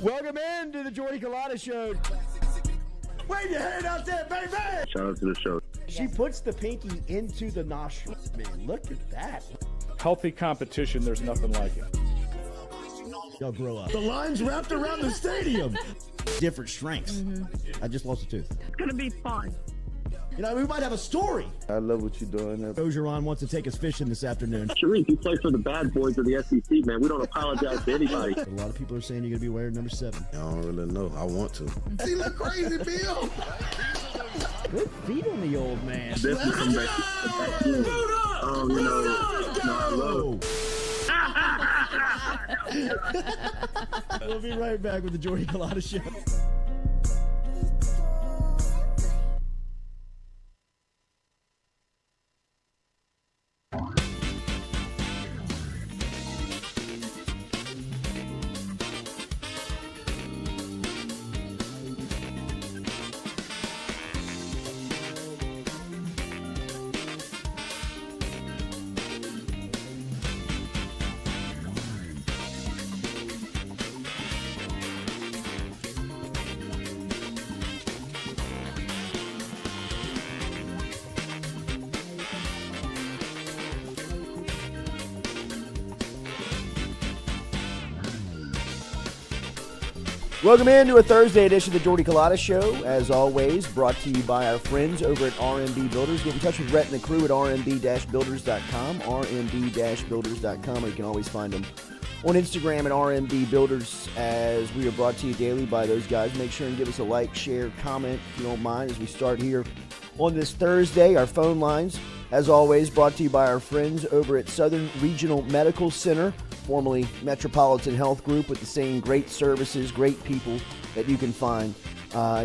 Welcome into the Jordy Culotta Show. Wave your hand out there, baby! Shout out to the show. She puts the pinky into the nostril. Man, look at that. Healthy competition, there's nothing like it. Y'all grow up. The line's wrapped around the stadium. Different strengths. I just lost a tooth. It's going to be fun. You know, we might have a story. I love what you're doing. Ogeron wants to take us fishing this afternoon. Sharif, you play for the bad boys of the SEC, man. We don't apologize to anybody. A lot of people are saying you're going to be wearing number 7. I don't really know. I want to. He look crazy, Bill. Good feet on the old man. Definitely come back. I love. We'll be right back with the Jordy Culotta Show. Welcome into a Thursday edition of the Jordy Culotta Show. As always, brought to you by our friends over at RMB Builders. Get in touch with Rhett and the crew at rmb-builders.com, rmb-builders.com, or you can always find them on Instagram at RMB Builders, as we are brought to you daily by those guys. Make sure and give us a like, share, comment, if you don't mind, as we start here on this Thursday. Our phone lines, as always, brought to you by our friends over at Southern Regional Medical Center, formerly Metropolitan Health Group, with the same great services, great people that you can find.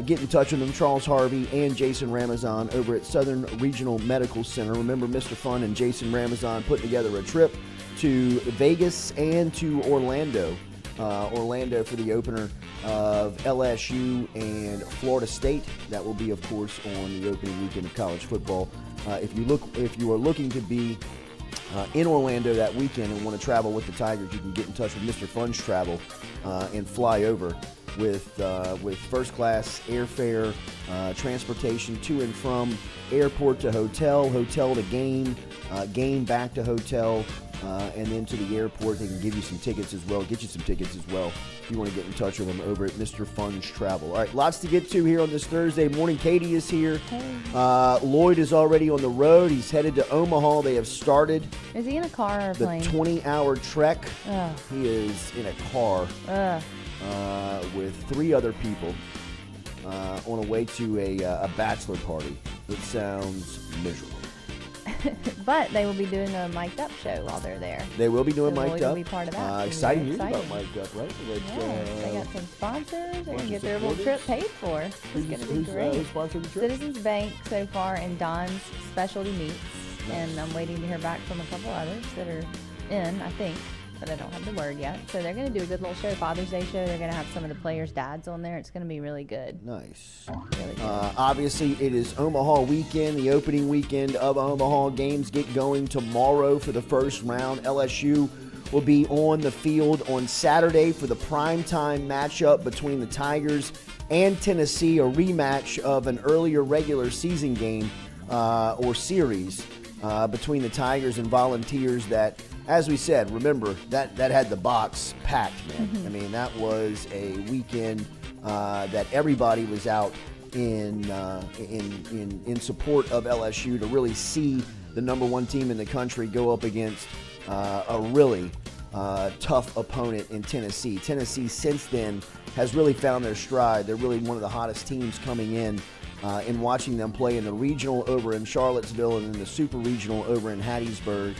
Get in touch with them, Charles Harvey and Jason Ramazan over at Southern Regional Medical Center. Remember, Mr. Fun and Jason Ramazan put together a trip to Vegas and to Orlando. Orlando for the opener of LSU and Florida State. That will be, of course, on the opening weekend of college football. If you are looking to be in Orlando that weekend and want to travel with the Tigers, you can get in touch with Mr. Fun's Travel and fly over with first class airfare, transportation to and from airport to hotel, hotel to game, game back to hotel, and then to the airport. They can give you some tickets as well, get you some tickets as well if you want to get in touch with them over at Mr. Fun's Travel. All right, lots to get to here on this Thursday morning. Katie is here. Hey. Lloyd is already on the road. He's headed to Omaha. They have started. Is he in a car or a the plane? 20-hour trek. Ugh. He is in a car with 3 other people on a way to a bachelor party. It sounds miserable. But they will be doing a mic'd up show while they're there. They will be doing So mic'd Lloyd up. will be part of that. Exciting news Exciting. about mic'd up, right? They got some sponsors. They're going to get their little supporters. trip paid for. It's going to be great. Who's sponsored the trip? Citizens Bank so far and Don's Specialty Meats. And I'm waiting to hear back from a couple others that are in, I think. But I don't have the word yet. So they're going to do a good little show, Father's Day show. They're going to have some of the players' dads on there. It's going to be really good. Nice. Really good. Obviously, it is Omaha weekend, the opening weekend of Omaha. Games get going tomorrow for the first round. LSU will be on the field on Saturday for the primetime matchup between the Tigers and Tennessee, a rematch of an earlier regular season game or series between the Tigers and Volunteers that, as we said, remember, that had the box packed, man. I mean, that was a weekend that everybody was out in support of LSU to really see the number 1 team in the country go up against a really tough opponent in Tennessee. Tennessee, since then, has really found their stride. They're really one of the hottest teams coming in watching them play in the regional over in Charlottesville and in the super regional over in Hattiesburg.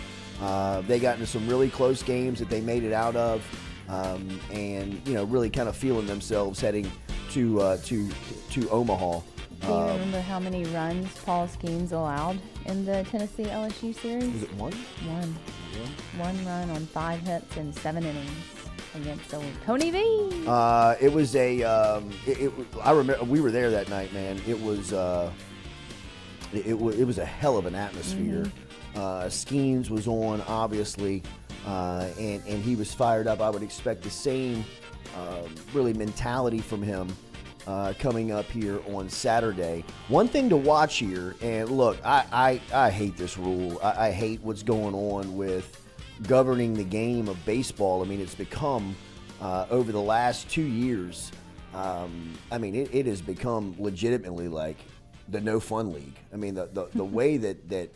They got into some really close games that they made it out of, and really kind of feeling themselves heading to Omaha. Do you remember how many runs Paul Skeens allowed in the Tennessee LSU series? Was it 1? One run on 5 hits in 7 innings against the Tony V. It was I remember we were there that night, man. It was a hell of an atmosphere. Skeens was on, obviously, and he was fired up. I would expect the same really mentality from him coming up here on Saturday. One thing to watch here, and look, I hate this rule. I hate what's going on with governing the game of baseball. I mean, it's become, over the last 2 years, it has become legitimately like the no fun league. I mean, the way that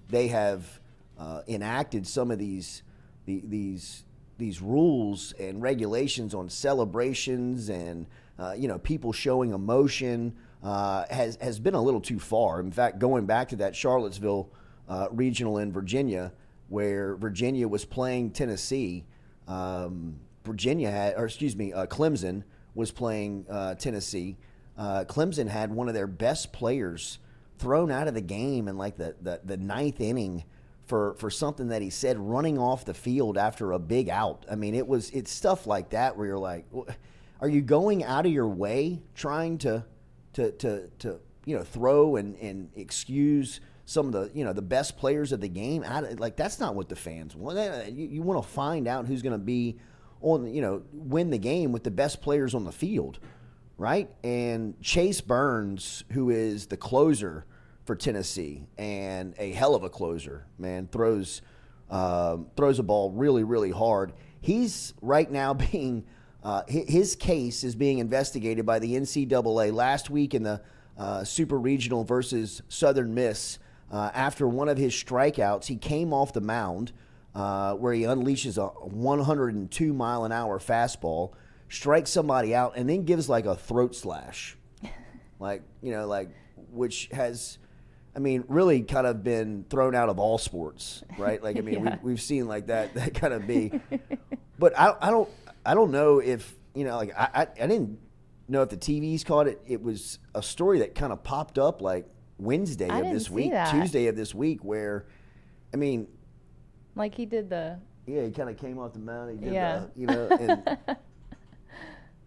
they have enacted some of these rules and regulations on celebrations and people showing emotion has been a little too far. In fact, going back to that Charlottesville regional in Virginia, where Virginia was playing Tennessee, Clemson was playing Tennessee. Clemson had one of their best players thrown out of the game in like the ninth inning for something that he said running off the field after a big out. I mean, it's stuff like that where you're like, are you going out of your way trying to throw and excuse some of the best players of the game? That's not what the fans want. You want to find out who's going to be win the game with the best players on the field, right? And Chase Burns, who is the closer for Tennessee and a hell of a closer, man, throws a ball really, really hard. He's right now being his case is being investigated by the NCAA. Last week in the Super Regional versus Southern Miss, after one of his strikeouts, he came off the mound where he unleashes a 102-mile-an-hour fastball, strikes somebody out, and then gives like a throat slash, which has, really kind of been thrown out of all sports, right? Yeah. We've seen like that kind of be, but I don't know if I didn't know if the TVs caught it. It was a story that kind of popped up like Wednesday of this week, Tuesday of this week, where, like he did he kind of came off the mound. He did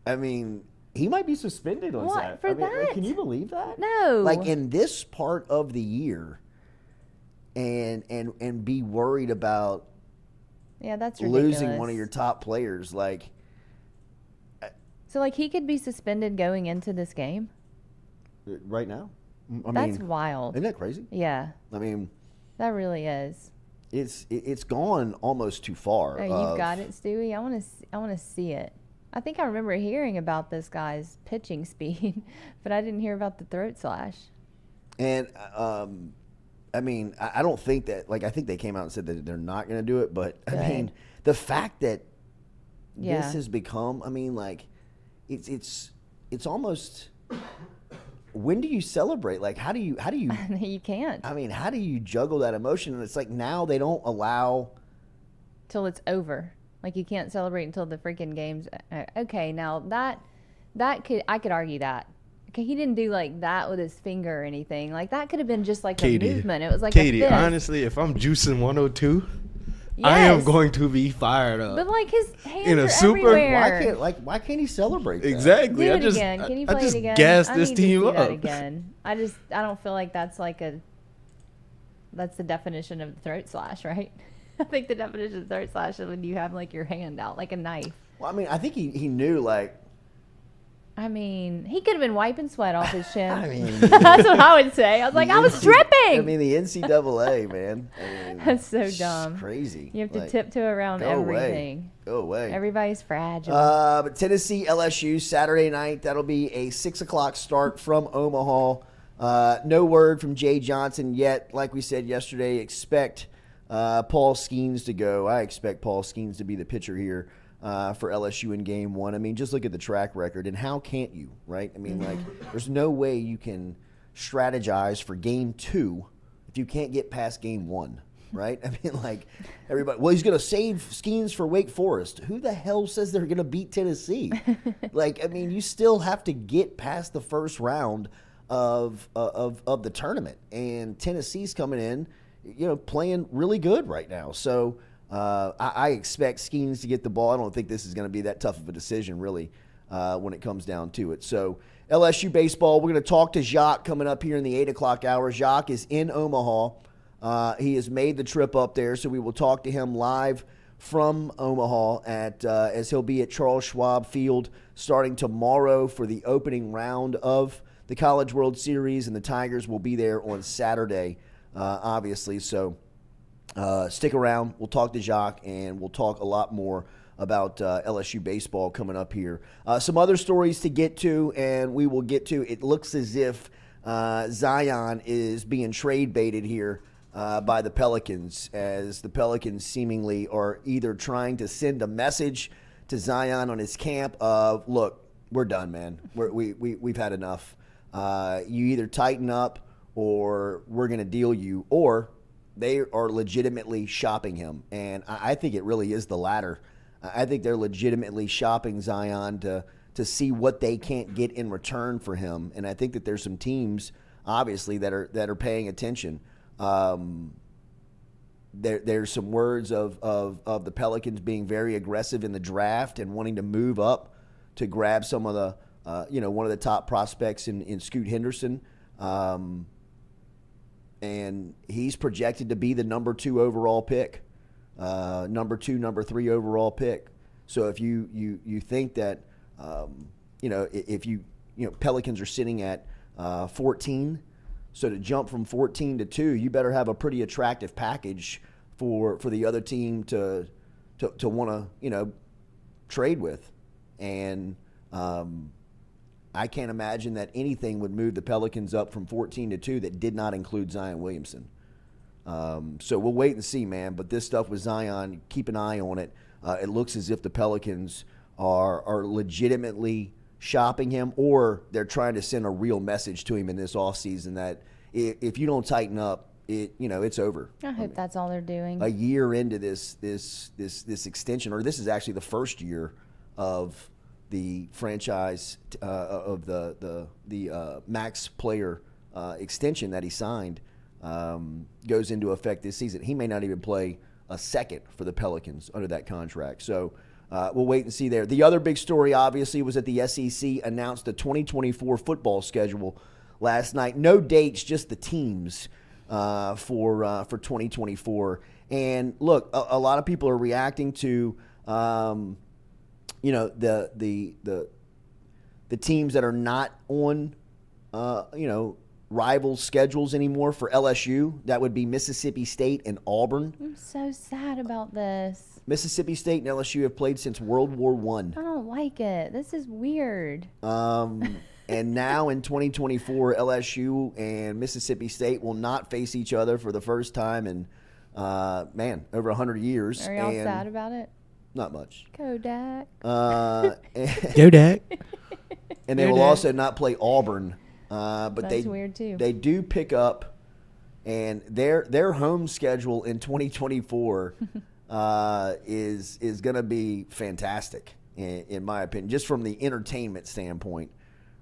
and he might be suspended on what, Saturday. for that? Can you believe that? No. Like in this part of the year, and be worried about that's ridiculous. losing one of your top players, So he could be suspended going into this game? right now. That's wild. Isn't that crazy? Yeah. That really is. It's gone almost too far. Oh, you've got it, Stewie. I want to see it. I think I remember hearing about this guy's pitching speed, but I didn't hear about the throat slash. And I don't think that. I think they came out and said that they're not going to do it. But Good. The fact that Yeah. this has become, it's almost. When do you celebrate? How do you? You can't How do you juggle that emotion? And it's like now they don't allow till it's over. You can't celebrate until the freaking game's okay. Now that could argue that. Okay, he didn't do that with his finger or anything. That could have been just a movement. It was like Katie, a fist. honestly, if I'm juicing 102, Yes. I am going to be fired up. But his hands In a are super- everywhere. why can't he celebrate that? Exactly. Do it again. Can you play it again? Gassed I this need to team see up. that again. I don't feel like that's that's the definition of the throat slash, right? I think the definition of throat slash is when you have your hand out like a knife. Well, I think he knew he could have been wiping sweat off his chin. That's what I would say. I was I was dripping. The NCAA, man. That's so dumb. Crazy. You have to tiptoe around everything. Go away. Everybody's fragile. But Tennessee, LSU, Saturday night. That'll be a 6 o'clock start from Omaha. No word from Jay Johnson yet. Like we said yesterday, expect Paul Skeens to go. I expect Paul Skeens to be the pitcher here for LSU in game one. Just look at the track record, and how can't you, right? There's no way you can strategize for game two if you can't get past game one, right? Everybody, well, he's going to save Skeens for Wake Forest. Who the hell says they're going to beat Tennessee? You still have to get past the first round of the tournament, and Tennessee's coming in, playing really good right now. So I expect Skeens to get the ball. I don't think this is going to be that tough of a decision, really, when it comes down to it. So LSU baseball, we're going to talk to Jacques coming up here in the 8 o'clock hour. Jacques is in Omaha. He has made the trip up there, so we will talk to him live from Omaha as he'll be at Charles Schwab Field starting tomorrow for the opening round of the College World Series, and the Tigers will be there on Saturday, obviously. So stick around. We'll talk to Jacques, and we'll talk a lot more about LSU baseball coming up here. Some other stories to get to, and we will get to. It looks as if Zion is being trade baited here by the Pelicans, as the Pelicans seemingly are either trying to send a message to Zion on his camp of, look, we're done, man. We've had enough. You either tighten up or we're going to deal you, or they are legitimately shopping him. And I think it really is the latter. I think they're legitimately shopping Zion to see what they can't get in return for him. And I think that there's some teams, obviously, that are paying attention. There's some words of the Pelicans being very aggressive in the draft and wanting to move up to grab some of the one of the top prospects in Scoot Henderson. And he's projected to be the number 2 overall pick, number 2, number 3 overall pick. So if you think that, if Pelicans are sitting at 14, so to jump from 14 to 2, you better have a pretty attractive package for the other team to want to, trade with. And I can't imagine that anything would move the Pelicans up from 14 to 2 that did not include Zion Williamson. So we'll wait and see, man. But this stuff with Zion, keep an eye on it. It looks as if the Pelicans are legitimately shopping him, or they're trying to send a real message to him in this offseason that if you don't tighten up, it's over. I hope that's all they're doing. A year into this extension, or this is actually the first year of the franchise of the max player extension that he signed, goes into effect this season. He may not even play a second for the Pelicans under that contract. So we'll wait and see there. The other big story, obviously, was that the SEC announced the 2024 football schedule last night. No dates, just the teams for 2024. And look, a lot of people are reacting to the teams that are not on rival schedules anymore. For LSU, that would be Mississippi State and Auburn. I'm so sad about this. Mississippi State and LSU have played since World War I. I don't like it. This is weird. And now in 2024, LSU and Mississippi State will not face each other for the first time in, over 100 years. Are y'all sad about it? Not much. Go Dak. Go Dak. And they will also not play Auburn. But That's weird too. They do pick up, and their home schedule in 2024 is going to be fantastic, in my opinion, just from the entertainment standpoint,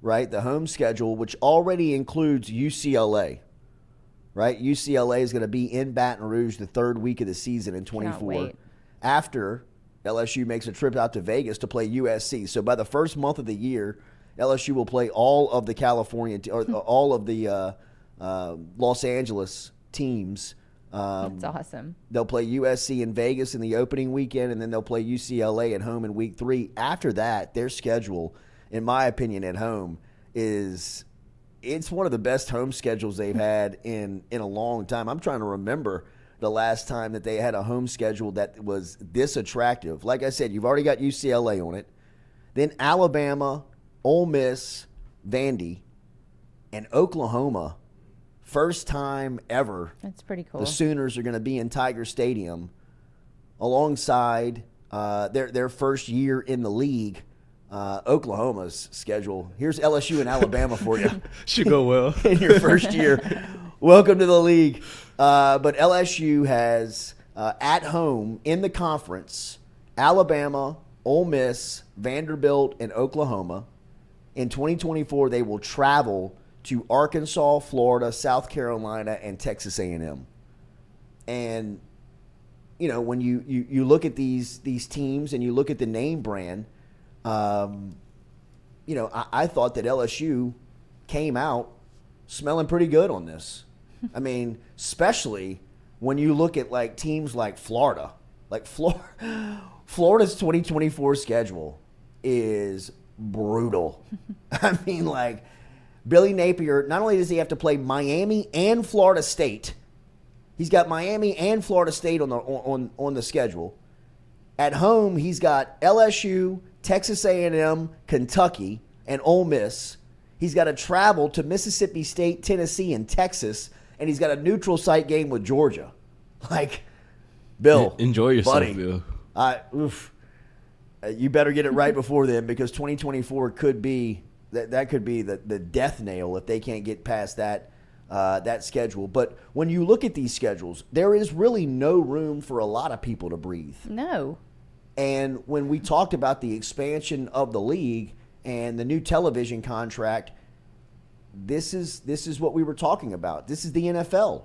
right? The home schedule, which already includes UCLA, right? UCLA is going to be in Baton Rouge the third week of the season in 24. After LSU makes a trip out to Vegas to play USC. So by the first month of the year, LSU will play all of the California or all of the Los Angeles teams. That's awesome. They'll play USC in Vegas in the opening weekend, and then they'll play UCLA at home in week 3. After that, their schedule, in my opinion, at home it's one of the best home schedules they've had in a long time. I'm trying to remember the last time that they had a home schedule that was this attractive. Like I said, you've already got UCLA on it. Then Alabama, Ole Miss, Vandy, and Oklahoma. First time ever. That's pretty cool. The Sooners are going to be in Tiger Stadium alongside their first year in the league. Oklahoma's schedule. Here's LSU and Alabama for you. Should go well. In your first year. Welcome to the league. But LSU has at home in the conference Alabama, Ole Miss, Vanderbilt, and Oklahoma. In 2024, they will travel to Arkansas, Florida, South Carolina, and Texas A&M. And, when you look at these teams and you look at the name brand, I thought that LSU came out smelling pretty good on this. I mean, especially when you look at teams like Florida, Like Florida's 2024 schedule is brutal. I mean, like, Billy Napier, not only does he have to play Miami and Florida State, he's got Miami and Florida State on the schedule. At home, he's got LSU, Texas A&M, Kentucky, and Ole Miss. He's got to travel to Mississippi State, Tennessee, and Texas, and he's got a neutral site game with Georgia. Like, Bill, enjoy yourself, buddy, Bill. You better get it right before then, because 2024 could be that could be the death nail if they can't get past that schedule. But when you look at these schedules, there is really no room for a lot of people to breathe. No. And when we talked about the expansion of the league and the new television contract, this is what we were talking about. This is the NFL.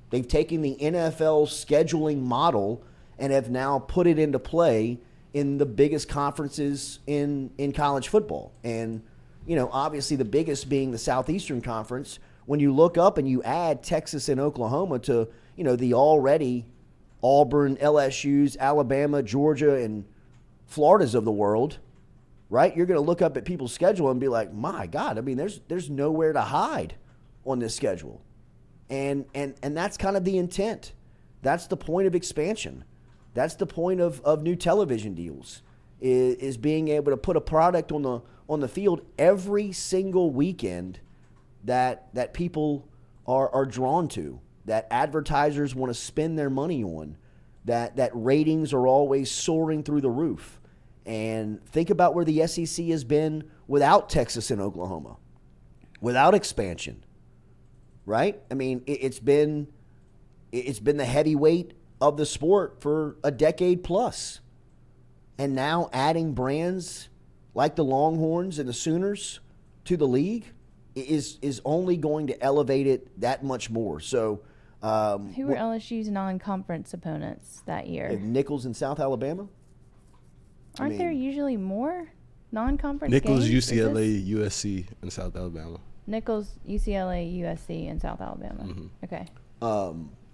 They've taken the NFL scheduling model and have now put it into play in the biggest conferences in college football. And, you know, obviously the biggest being the Southeastern Conference. When you look up and you add Texas and Oklahoma to, you know, the already Auburn, LSU's, Alabama, Georgia, and Florida's of the world, right? You're going to look up at people's schedule and be like, my God, I mean, there's nowhere to hide on this schedule. And that's kind of the intent. That's the point of expansion. That's the point of new television deals, is being able to put a product on the field every single weekend that people are drawn to, that advertisers want to spend their money on, that ratings are always soaring through the roof. And think about where the SEC has been without Texas and Oklahoma, without expansion, right? I mean, it's been the heavyweight of the sport for a decade plus. And now adding brands like the Longhorns and the Sooners to the league is only going to elevate it that much more. So, who were LSU's non-conference opponents that year? Nichols in South Alabama. Aren't there usually more non-conference Nichols, games? UCLA, USC, and South Alabama. Nichols, UCLA, USC, and South Alabama. Mm-hmm. Okay.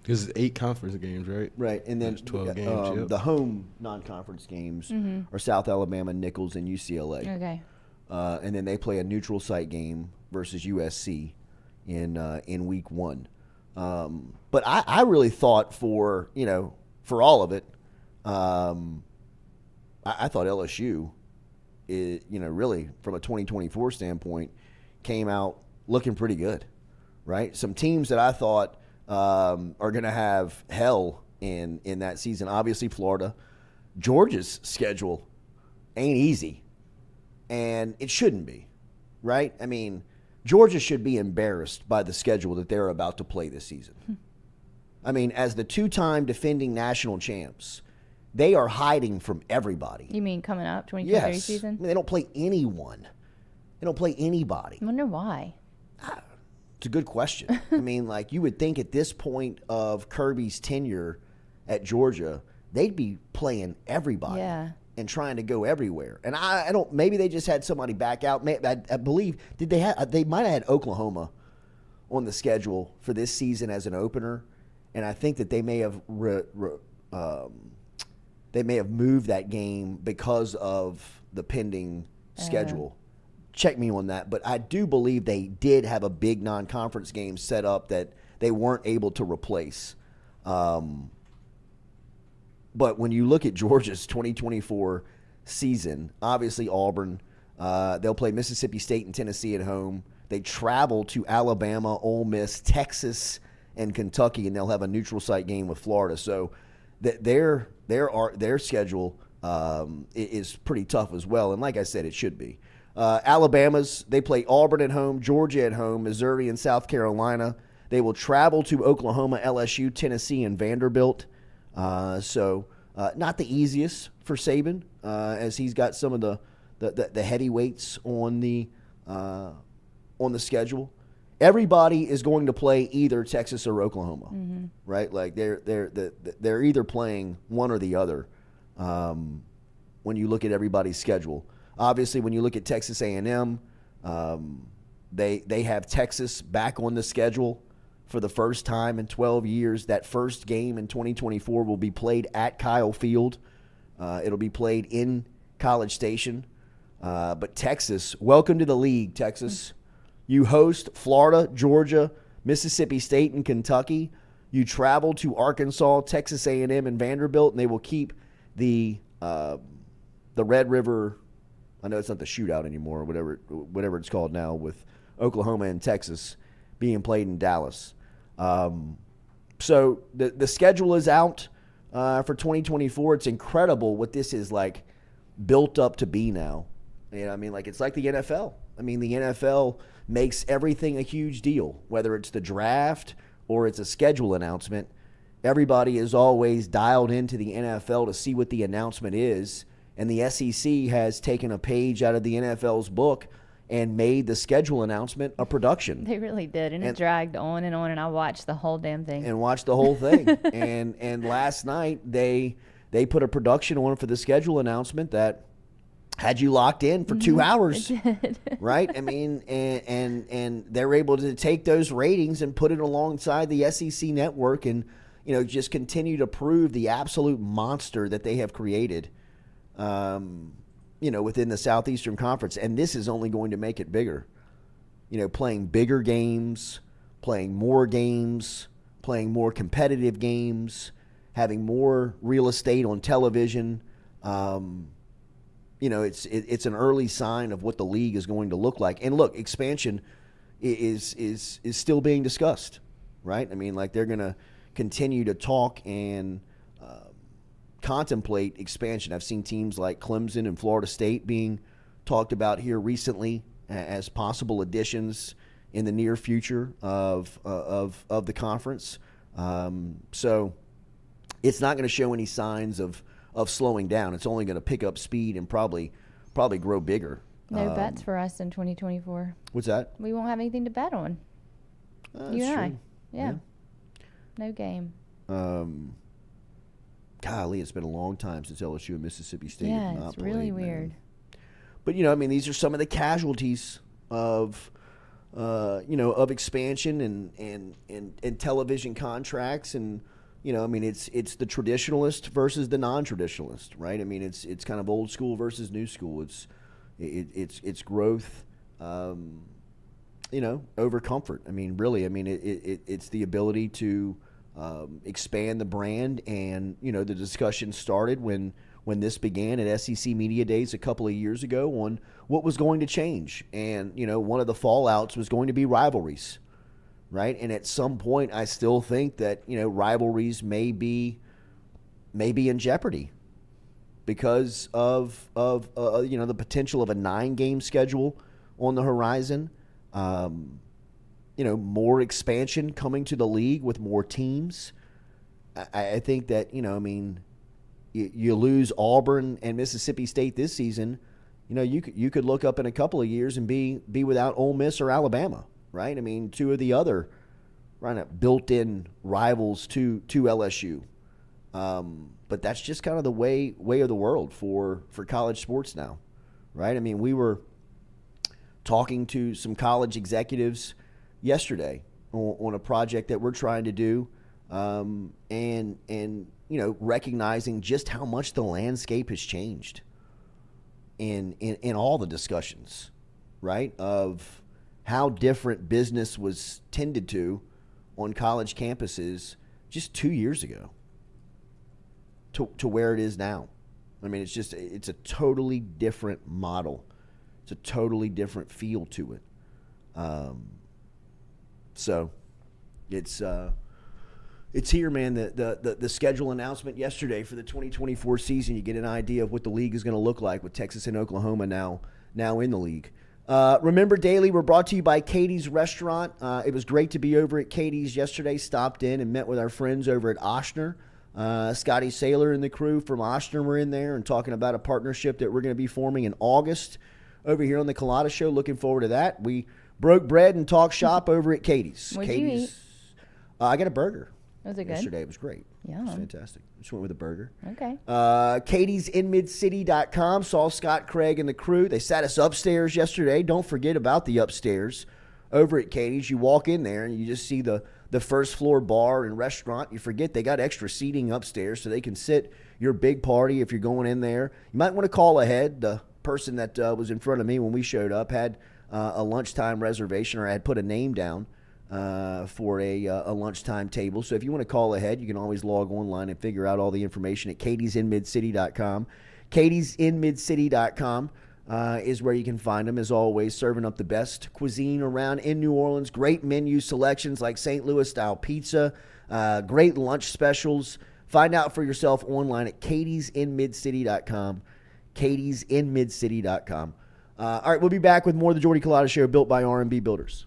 Because 8 conference games, right? Right, and then there's 12 games. Yep. The home non-conference games are South Alabama, Nichols, and UCLA. Okay. And then they play a neutral site game versus USC in week 1. But I really thought for all of it, I thought LSU, really from a 2024 standpoint, came out looking pretty good, right? Some teams that I thought are going to have hell in that season. Obviously, Florida. Georgia's schedule ain't easy, and it shouldn't be, right? I mean, Georgia should be embarrassed by the schedule that they're about to play this season. I mean, as the 2-time defending national champs, they are hiding from everybody. You mean coming up 2023 season? I mean, they don't play anyone. They don't play anybody. I wonder why. It's a good question. I mean, like, you would think at this point of Kirby's tenure at Georgia, they'd be playing everybody and trying to go everywhere. And I don't. Maybe they just had somebody back out. I believe they might have had Oklahoma on the schedule for this season as an opener, and I think that they may have moved that game because of the pending schedule. Check me on that, but I do believe they did have a big non-conference game set up that they weren't able to replace. But when you look at Georgia's 2024 season, obviously Auburn, they'll play Mississippi State and Tennessee at home. They travel to Alabama, Ole Miss, Texas, and Kentucky, and they'll have a neutral site game with Florida. So their schedule is pretty tough as well. And like I said, it should be. They play Auburn at home, Georgia at home, Missouri and South Carolina. They will travel to Oklahoma, LSU, Tennessee, and Vanderbilt. So not the easiest for Saban, as he's got some of the heavyweights on the schedule. Everybody is going to play either Texas or Oklahoma, right? Like they're either playing one or the other. When you look at everybody's schedule, obviously when you look at Texas A&M, they have Texas back on the schedule for the first time in 12 years. That first game in 2024 will be played at Kyle Field. It'll be played in College Station. But Texas, welcome to the league, Texas. You host Florida, Georgia, Mississippi State, and Kentucky. You travel to Arkansas, Texas A&M, and Vanderbilt, and they will keep the Red River. I know it's not the shootout anymore, whatever it's called now, with Oklahoma and Texas being played in Dallas. So the schedule is out for 2024. It's incredible what this is like built up to be now. You know, I mean, like it's like the NFL. I mean, the NFL makes everything a huge deal, whether it's the draft or it's a schedule announcement. Everybody is always dialed into the NFL to see what the announcement is. And the SEC has taken a page out of the NFL's book and made the schedule announcement a production. They really did, and it dragged on, and I watched the whole damn thing. And watched the whole thing. and last night they put a production on for the schedule announcement that had you locked in for 2 hours. It did. Right? I mean, and they're able to take those ratings and put it alongside the SEC network and, you know, just continue to prove the absolute monster that they have created, you know, within the Southeastern Conference. And this is only going to make it bigger. You know, playing bigger games, playing more competitive games, having more real estate on television. You know, it's an early sign of what the league is going to look like. And look, expansion is still being discussed, right? I mean, like they're going to continue to talk and contemplate expansion. I've seen teams like Clemson and Florida State being talked about here recently as possible additions in the near future of the conference. So it's not going to show any signs of slowing down. It's only going to pick up speed and probably grow bigger. No bets for us in 2024. What's that? We won't have anything to bet on. You and I. Yeah. No game. Golly, it's been a long time since LSU and Mississippi State have Yeah, not it's really played, weird. man. But, you know, I mean, these are some of the casualties of, you know, of expansion and television contracts. And, you know, I mean, it's the traditionalist versus the non-traditionalist, right? I mean, it's kind of old school versus new school. It's growth, you know, over comfort. I mean, really, I mean, it's the ability to expand the brand. And, you know, the discussion started when this began at SEC Media Days a couple of years ago on what was going to change. And, you know, one of the fallouts was going to be rivalries, right? And at some point, I still think that, you know, rivalries may be in jeopardy because of you know, the potential of a 9-game schedule on the horizon. You know, more expansion coming to the league with more teams. I think that, you know, I mean, you lose Auburn and Mississippi State this season, you know, you could look up in a couple of years and be without Ole Miss or Alabama, right? I mean, two of the other built-in rivals to LSU. But that's just kind of the way of the world for college sports now, right? I mean, we were talking to some college executives yesterday on a project that we're trying to do, and you know, recognizing just how much the landscape has changed in all the discussions, right, of how different business was tended to on college campuses just 2 years ago to where it is now. I mean, it's a totally different model. It's a totally different feel to it. So it's here, man. The schedule announcement yesterday for the 2024 season, you get an idea of what the league is going to look like with Texas and Oklahoma now in the league. Remember Daily, we're brought to you by Katie's Restaurant. It was great to be over at Katie's yesterday. Stopped in and met with our friends over at Ochsner. Scotty Saylor and the crew from Ochsner were in there and talking about a partnership that we're going to be forming in August over here on the Culotta Show. Looking forward to that. We broke bread and talked shop over at Katie's. What'd you eat? I got a burger. Was it good? Yesterday. It was great. Yeah. It was fantastic. Just went with a burger. Okay. Katie'sInMidCity.com. Saw Scott, Craig, and the crew. They sat us upstairs yesterday. Don't forget about the upstairs over at Katie's. You walk in there and you just see the first floor bar and restaurant. You forget they got extra seating upstairs so they can sit your big party if you're going in there. You might want to call ahead. The person that was in front of me when we showed up had a lunchtime reservation, or had put a name down for a lunchtime table. So if you want to call ahead, you can always log online and figure out all the information at katiesinmidcity.com. katiesinmidcity.com is where you can find them, as always, serving up the best cuisine around in New Orleans. Great menu selections like St. Louis-style pizza, great lunch specials. Find out for yourself online at katiesinmidcity.com, katiesinmidcity.com. All right, we'll be back with more of the Jordy Culotta Show, built by R&B Builders.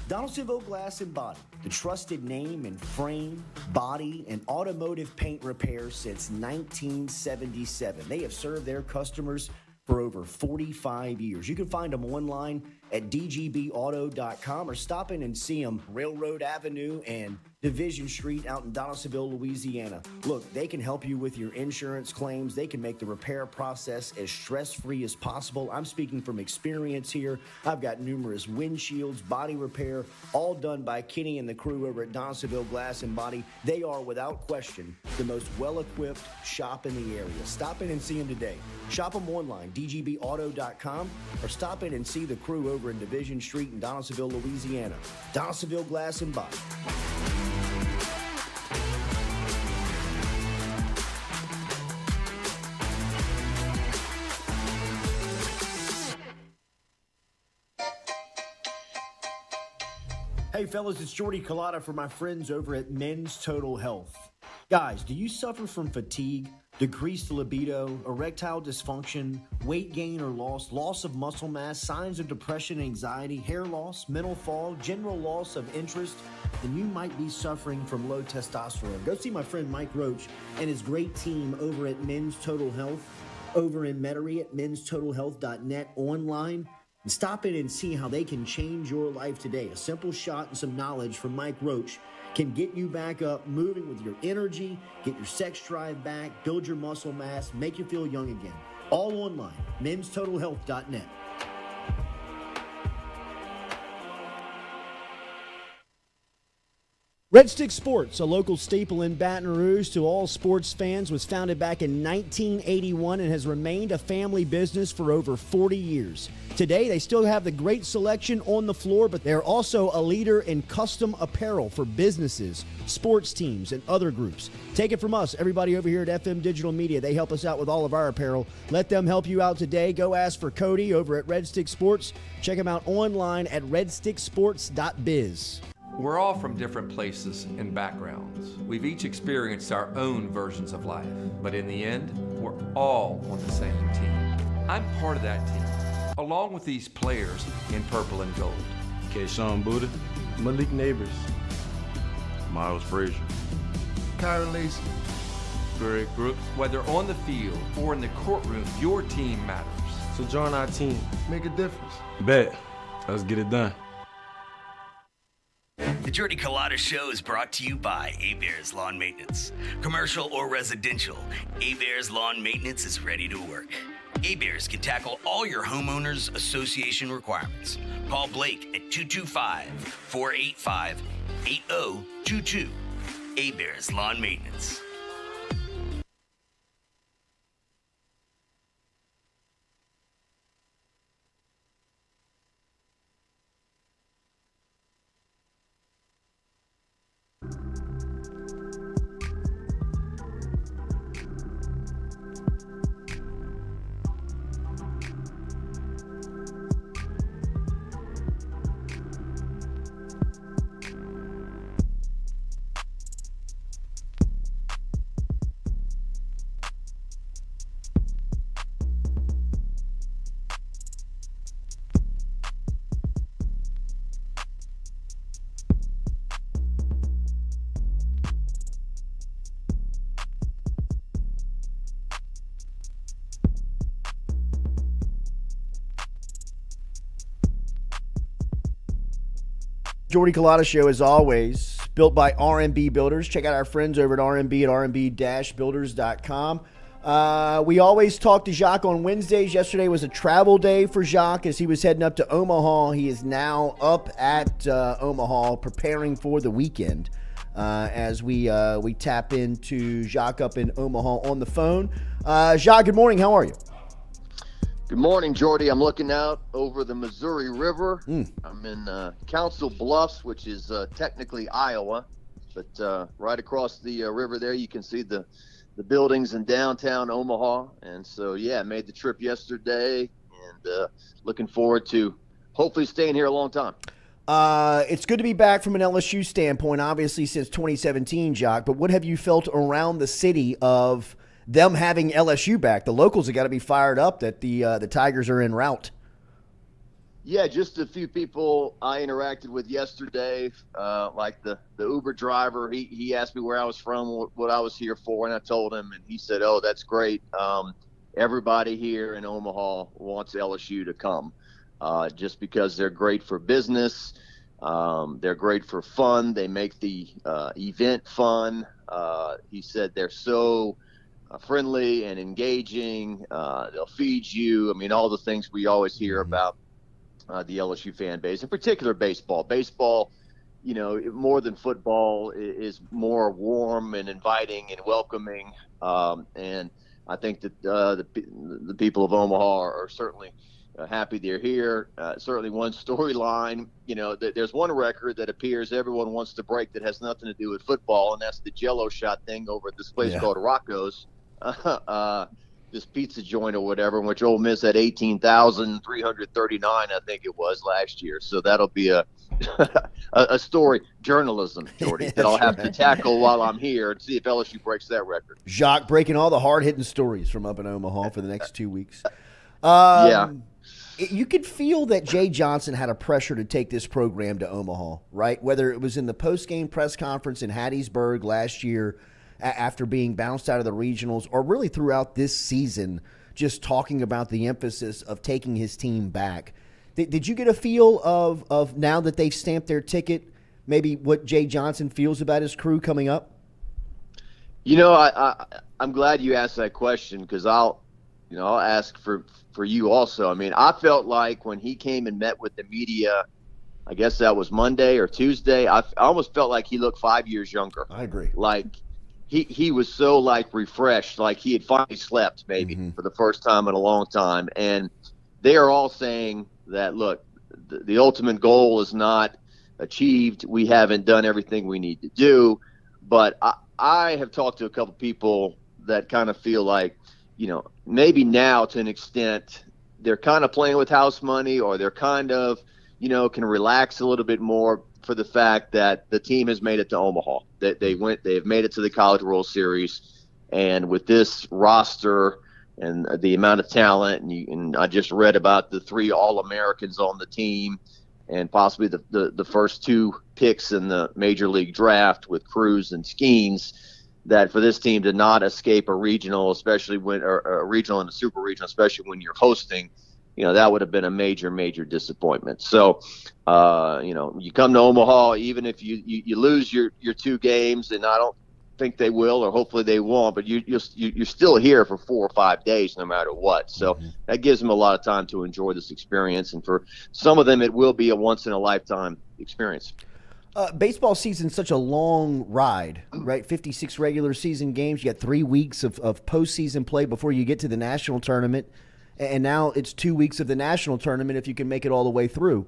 Donaldsonville Glass and Body, the trusted name in frame, body, and automotive paint repair since 1977. They have served their customers for over 45 years. You can find them online at dgbauto.com or stop in and see them Railroad Avenue and Division Street out in Donaldsonville, Louisiana. Look, they can help you with your insurance claims. They can make the repair process as stress-free as possible. I'm speaking from experience here. I've got numerous windshields, body repair, all done by Kenny and the crew over at Donaldsonville Glass and Body. They are, without question, the most well-equipped shop in the area. Stop in and see them today. Shop them online, dgbauto.com, or stop in and see the crew over in Division Street in Donaldsonville, Louisiana. Donaldsonville Glass and Body. Hey fellas, it's Jordy Culotta for my friends over at Men's Total Health. Guys, do you suffer from fatigue, decreased libido, erectile dysfunction, weight gain or loss of muscle mass, signs of depression, anxiety, hair loss, mental fog, general loss of interest? Then you might be suffering from low testosterone. Go see my friend Mike Roach and his great team over at Men's Total Health over in Metairie at menstotalhealth.net online. And stop in and see how they can change your life today. A simple shot and some knowledge from Mike Roach can get you back up, moving with your energy, get your sex drive back, build your muscle mass, make you feel young again. All online, menstotalhealth.net. Red Stick Sports, a local staple in Baton Rouge to all sports fans, was founded back in 1981 and has remained a family business for over 40 years. Today, they still have the great selection on the floor, but they're also a leader in custom apparel for businesses, sports teams, and other groups. Take it from us, everybody over here at FM Digital Media. They help us out with all of our apparel. Let them help you out today. Go ask for Cody over at Red Stick Sports. Check him out online at redsticksports.biz. We're all from different places and backgrounds. We've each experienced our own versions of life, but in the end, we're all on the same team. I'm part of that team, along with these players in purple and gold. Kayshawn Buddha, Malik Neighbors, Miles Frazier, Kyron Lacy, Greg Brooks. Whether on the field or in the courtroom, your team matters. So join our team. Make a difference. Bet. Let's get it done. The Jordy Culotta Show is brought to you by A-Bears Lawn Maintenance. Commercial or residential, A-Bears Lawn Maintenance is ready to work. A-Bears can tackle all your homeowners association requirements. Call Blake at 225-485-8022. A-Bears Lawn Maintenance. Jordy Culotta Show, as always, built by RMB Builders. Check out our friends over at rmb.builders.com. We always talk to Jacques on Wednesdays. Yesterday was a travel day for Jacques as he was heading up to Omaha. He is now up at Omaha preparing for the weekend as we tap into Jacques up in Omaha on the phone. Jacques, good morning. How are you? Good morning, Jordy. I'm looking out over the Missouri River. I'm in Council Bluffs, which is technically Iowa, but right across the river there, you can see the buildings in downtown Omaha. And so, yeah, made the trip yesterday and looking forward to hopefully staying here a long time. It's good to be back from an LSU standpoint, obviously, since 2017, Jacques. But what have you felt around the city of them having LSU back? The locals have got to be fired up that the Tigers are en route. Yeah, just a few people I interacted with yesterday, like the Uber driver. He asked me where I was from, what I was here for, and I told him, and he said, "Oh, that's great. Everybody here in Omaha wants LSU to come, just because they're great for business. They're great for fun. They make the event fun." He said they're so friendly and engaging. They'll feed you. I mean, all the things we always hear about the LSU fan base, in particular baseball. Baseball, you know, more than football, is more warm and inviting and welcoming. And I think that the people of Omaha are certainly happy they're here. Certainly one storyline, you know, there's one record that appears everyone wants to break that has nothing to do with football, and that's the Jello shot thing over at this place called Rocco's. This pizza joint or whatever, in which Ole Miss had 18,339, I think it was, last year. So that'll be a story, journalism, Jordy, that I'll have to tackle while I'm here and see if LSU breaks that record. Jacques breaking all the hard-hitting stories from up in Omaha for the next 2 weeks. You could feel that Jay Johnson had a pressure to take this program to Omaha, right? Whether it was in the post-game press conference in Hattiesburg last year after being bounced out of the regionals, or really throughout this season, just talking about the emphasis of taking his team back. Did you get a feel of now that they've stamped their ticket, maybe what Jay Johnson feels about his crew coming up? You know, I'm glad you asked that question, because I'll ask for you also. I mean, I felt like when he came and met with the media, I guess that was Monday or Tuesday, I almost felt like he looked 5 years younger. I agree. Like he was so like refreshed, like he had finally slept maybe for the first time in a long time. And they are all saying that, look, the ultimate goal is not achieved. We haven't done everything we need to do. But I have talked to a couple people that kind of feel like, you know, maybe now to an extent they're kind of playing with house money, or they're kind of, you know, can relax a little bit more for the fact that the team has made it to Omaha. That they've made it to the College World Series, and with this roster and the amount of talent, and I just read about the 3 All-Americans on the team, and possibly the first 2 picks in the Major League Draft with Cruz and Skeens, that for this team to not escape a regional, especially when a regional and a super regional, especially when you're hosting, you know, that would have been a major, major disappointment. So, you know, you come to Omaha, even if you lose your 2 games, and I don't think they will, or hopefully they won't, but you're still here for 4 or 5 days no matter what. So that gives them a lot of time to enjoy this experience, and for some of them it will be a once-in-a-lifetime experience. Baseball season's such a long ride, right? 56 regular season games. You got 3 weeks of postseason play before you get to the national tournament. And now it's 2 weeks of the national tournament if you can make it all the way through.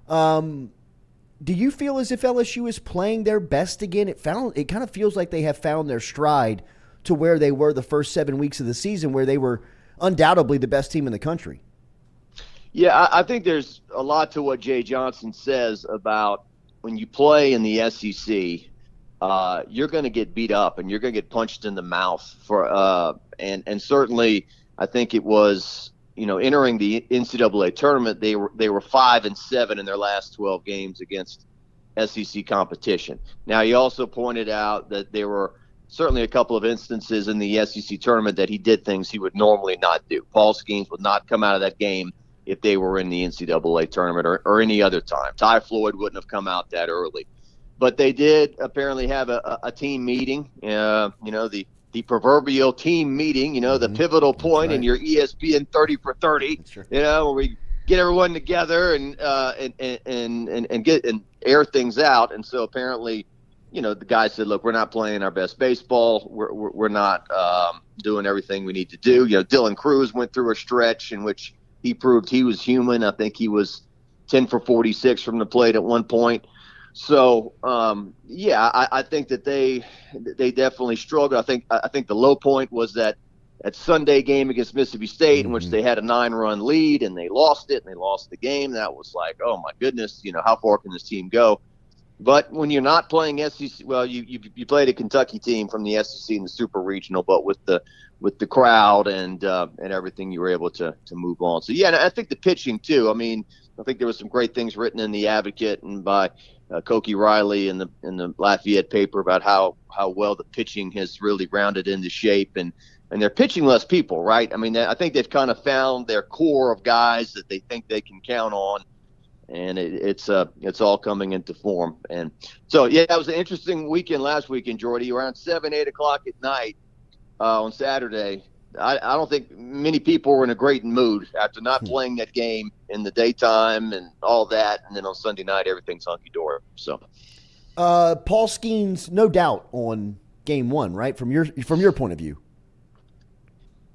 Do you feel as if LSU is playing their best again? It kind of feels like they have found their stride to where they were the first 7 weeks of the season, where they were undoubtedly the best team in the country. Yeah, I think there's a lot to what Jay Johnson says about when you play in the SEC, you're going to get beat up and you're going to get punched in the mouth and certainly I think it was, you know, entering the NCAA tournament, they were 5-7 in their last 12 games against SEC competition. Now, he also pointed out that there were certainly a couple of instances in the SEC tournament that he did things he would normally not do. Paul Skeens would not come out of that game if they were in the NCAA tournament or any other time. Ty Floyd wouldn't have come out that early. But they did apparently have a team meeting, the proverbial team meeting, the pivotal point in your ESPN 30 for 30, where we get everyone together and air things out. And so apparently, the guy said, look, we're not playing our best baseball. We're not doing everything we need to do. Dylan Cruz went through a stretch in which he proved he was human. I think he was 10 for 46 from the plate at one point. So, I think that they definitely struggled. I think the low point was that Sunday game against Mississippi State, in which they had a 9-run lead and they lost it and they lost the game. That was like, oh my goodness, how far can this team go? But when you're not playing SEC, well, you played a Kentucky team from the SEC in the Super Regional, but with the crowd and everything, you were able to move on. So and I think the pitching too. I mean, I think there was some great things written in the Advocate and by Cokie Riley in the Lafayette paper about how well the pitching has really rounded into shape, and they're pitching less people, right? I mean, I think they've kind of found their core of guys that they think they can count on, and it's all coming into form. And so, that was an interesting weekend last weekend, Jordy. Around 7-8 o'clock at night on Saturday, I don't think many people were in a great mood after not playing that game in the daytime and all that, and then on Sunday night everything's hunky-dory. So, Paul Skeens, no doubt on game one, right? From your point of view.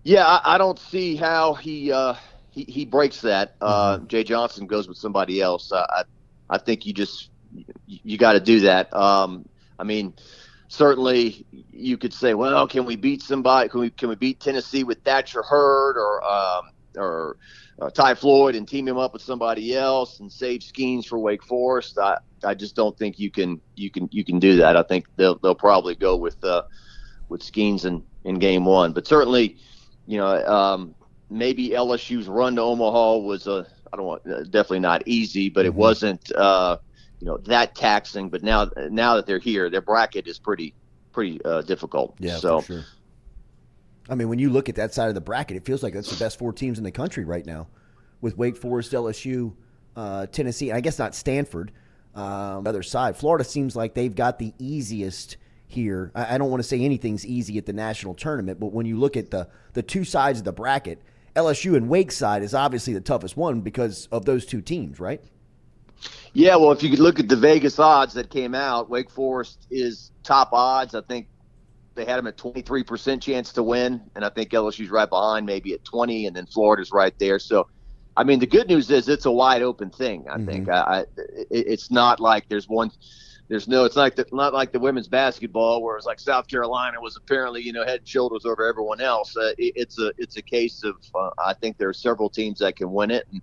Yeah, I don't see how he breaks that. Jay Johnson goes with somebody else. I think you got to do that. I mean, certainly you could say, well, can we beat somebody? Can we beat Tennessee with Thatcher Hurd or Ty Floyd and team him up with somebody else and save Skeens for Wake Forest? I just don't think you can do that. I think they'll probably go with Skeens in game one. But certainly, maybe LSU's run to Omaha was definitely not easy, but it wasn't that taxing. But now that they're here, their bracket is pretty difficult. Yeah, so for sure. I mean, when you look at that side of the bracket, it feels like that's the best 4 teams in the country right now, with Wake Forest, LSU, Tennessee. I guess not Stanford. Other side, Florida seems like they've got the easiest here. I don't want to say anything's easy at the national tournament, but when you look at the two sides of the bracket, LSU and Wake's side is obviously the toughest one because of those two teams, right? Yeah, well, if you could look at the Vegas odds that came out, Wake Forest is top odds. I think they had them at 23% chance to win, and I think LSU's right behind, maybe at 20, and then Florida's right there. So, I mean, the good news is it's a wide open thing. I think it's not like it's not like the women's basketball where it's like South Carolina was apparently head and shoulders over everyone else. It's a case of I think there are several teams that can win it. And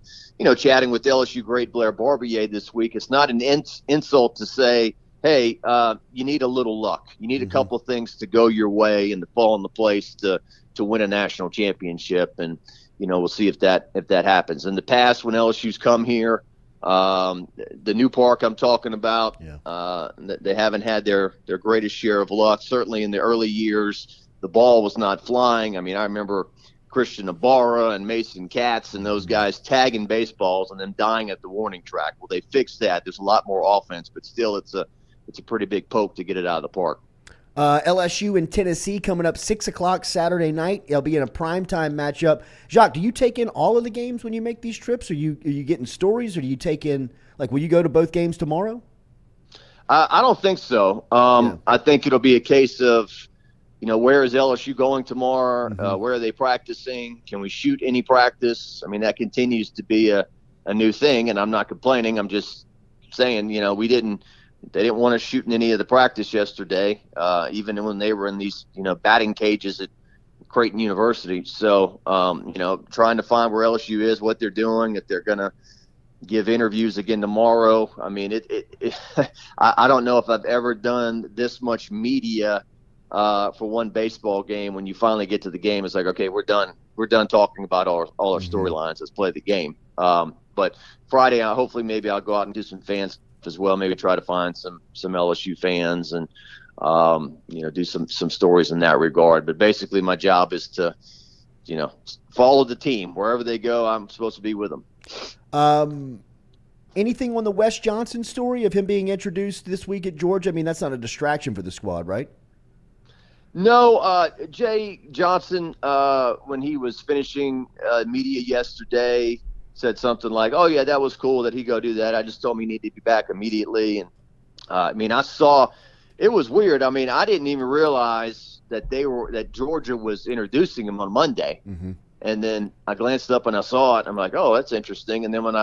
chatting with LSU great Blair Barbier this week, it's not an insult to say, hey, you need a little luck. You need a couple of things to go your way and to fall into place to win a national championship. And we'll see if that happens. In the past, when LSU's come here, the new park I'm talking about, they haven't had their greatest share of luck. Certainly in the early years, the ball was not flying. I mean, I remember Christian Ibarra and Mason Katz and those guys tagging baseballs and then dying at the warning track. Well, they fixed that. There's a lot more offense, but still it's a pretty big poke to get it out of the park. LSU and Tennessee coming up 6 o'clock Saturday night. It'll be in a primetime matchup. Jacques, do you take in all of the games when you make these trips? Are you getting stories, or do you take in, will you go to both games tomorrow? I don't think so. I think it'll be a case of, where is LSU going tomorrow? Where are they practicing? Can we shoot any practice? I mean, that continues to be a new thing, and I'm not complaining. I'm just saying, they didn't want to shoot in any of the practice yesterday, even when they were in these, batting cages at Creighton University. So, trying to find where LSU is, what they're doing, if they're going to give interviews again tomorrow. I mean, I don't know if I've ever done this much media for one baseball game. When you finally get to the game, it's like, okay, we're done. We're done talking about all our storylines. Let's play the game. But Friday, hopefully maybe I'll go out and do some fans as well, maybe try to find some LSU fans and do some stories in that regard. But basically my job is to follow the team wherever they go. I'm supposed to be with them. Anything on the Wes Johnson story of him being introduced this week at Georgia? I mean, that's not a distraction for the squad, right? No, Jay Johnson, when he was finishing media yesterday, said something like, "Oh yeah, that was cool that he go do that. I just told him he needed to be back immediately." And I mean, I saw it was weird. I mean, I didn't even realize that Georgia was introducing him on Monday. Mm-hmm. And then I glanced up and I saw it. I'm like, "Oh, that's interesting." And then when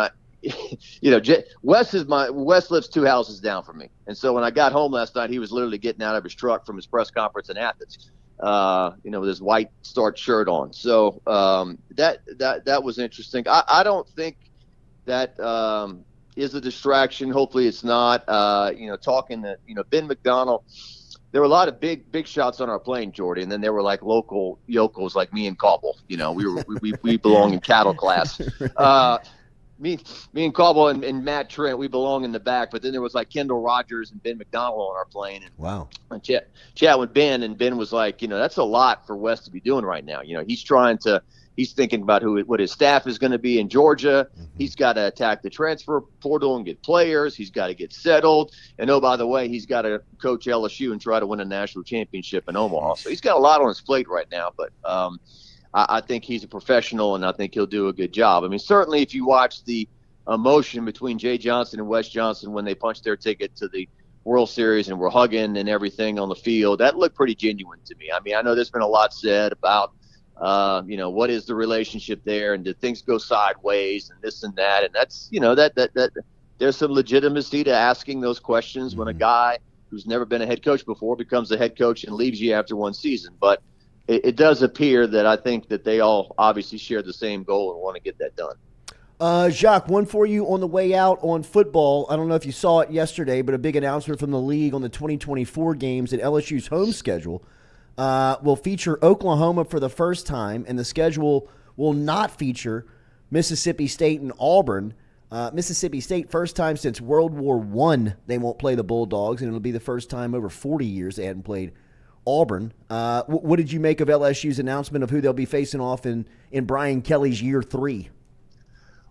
Wes lives 2 houses down from me, and so when I got home last night, he was literally getting out of his truck from his press conference in Athens, with his white starched shirt on. So that was interesting. I don't think that is a distraction. Hopefully, it's not. Talking to Ben McDonald. There were a lot of big shots on our plane, Jordy, and then there were like local yokels like me and Cobble. We belong in cattle class. Me and Cobble and Matt Trent, we belong in the back, but then there was like Kendall Rogers and Ben McDonald on our plane. And wow. I chat with Ben, and Ben was like, that's a lot for Wes to be doing right now. He's thinking about what his staff is going to be in Georgia. Mm-hmm. He's got to attack the transfer portal and get players. He's got to get settled. And oh, by the way, he's got to coach LSU and try to win a national championship in Omaha. So he's got a lot on his plate right now, but I think he's a professional, and I think he'll do a good job. I mean, certainly if you watch the emotion between Jay Johnson and Wes Johnson when they punched their ticket to the World Series and were hugging and everything on the field, that looked pretty genuine to me. I mean, I know there's been a lot said about, what is the relationship there, and did things go sideways and this and that, and that's, that there's some legitimacy to asking those questions when a guy who's never been a head coach before becomes a head coach and leaves you after one season. But it does appear that I think that they all obviously share the same goal and want to get that done. Jacques, one for you on the way out on football. I don't know if you saw it yesterday, but a big announcement from the league on the 2024 games that LSU's home schedule will feature Oklahoma for the first time, and the schedule will not feature Mississippi State and Auburn. Mississippi State, first time since World War I, they won't play the Bulldogs, and it'll be the first time over 40 years they hadn't played Auburn. What did you make of LSU's announcement of who they'll be facing off in Brian Kelly's year 3?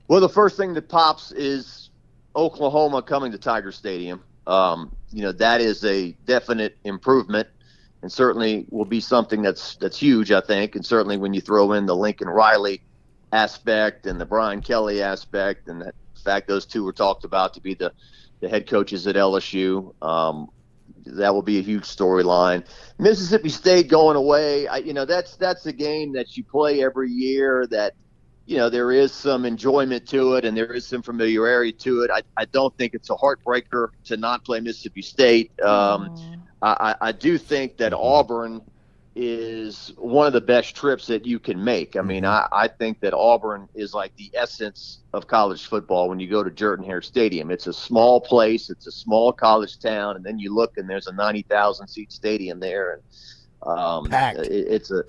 Well, the first thing that pops is Oklahoma coming to Tiger Stadium. That is a definite improvement, and certainly will be something that's huge, I think. And certainly when you throw in the Lincoln Riley aspect and the Brian Kelly aspect, and the fact those two were talked about to be the head coaches at LSU, that will be a huge storyline. Mississippi State going away, that's a game that you play every year that, there is some enjoyment to it and there is some familiarity to it. I don't think it's a heartbreaker to not play Mississippi State. I do think that Auburn is one of the best trips that you can make. I mean, I think that Auburn is like the essence of college football when you go to Jordan-Hare Stadium. It's a small place. It's a small college town. And then you look and there's a 90,000-seat stadium there. And packed. It's a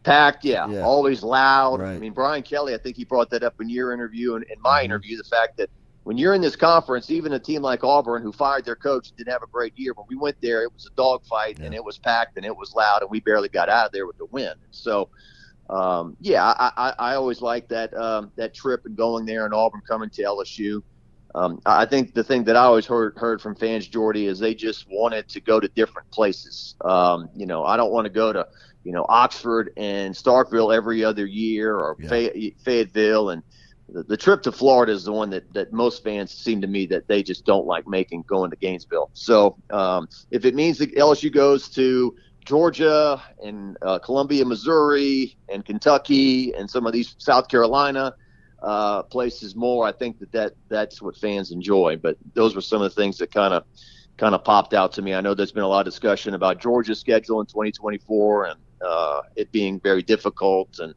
packed, yeah, always loud. Right. I mean, Brian Kelly, I think he brought that up in your interview and in my interview, the fact that when you're in this conference, even a team like Auburn, who fired their coach, didn't have a great year. When we went there, it was a dogfight, and it was packed, and it was loud, and we barely got out of there with the win. So, I always like that trip and going there, and Auburn coming to LSU. I think the thing that I always heard from fans, Jordy, is they just wanted to go to different places. I don't want to go to Oxford and Starkville every other year, or Fayetteville, and the trip to Florida is the one that most fans seem to me that they just don't like going to Gainesville. So if it means that LSU goes to Georgia and Columbia, Missouri, and Kentucky, and some of these South Carolina places more, I think that's what fans enjoy. But those were some of the things that kind of popped out to me. I know there's been a lot of discussion about Georgia's schedule in 2024 and it being very difficult and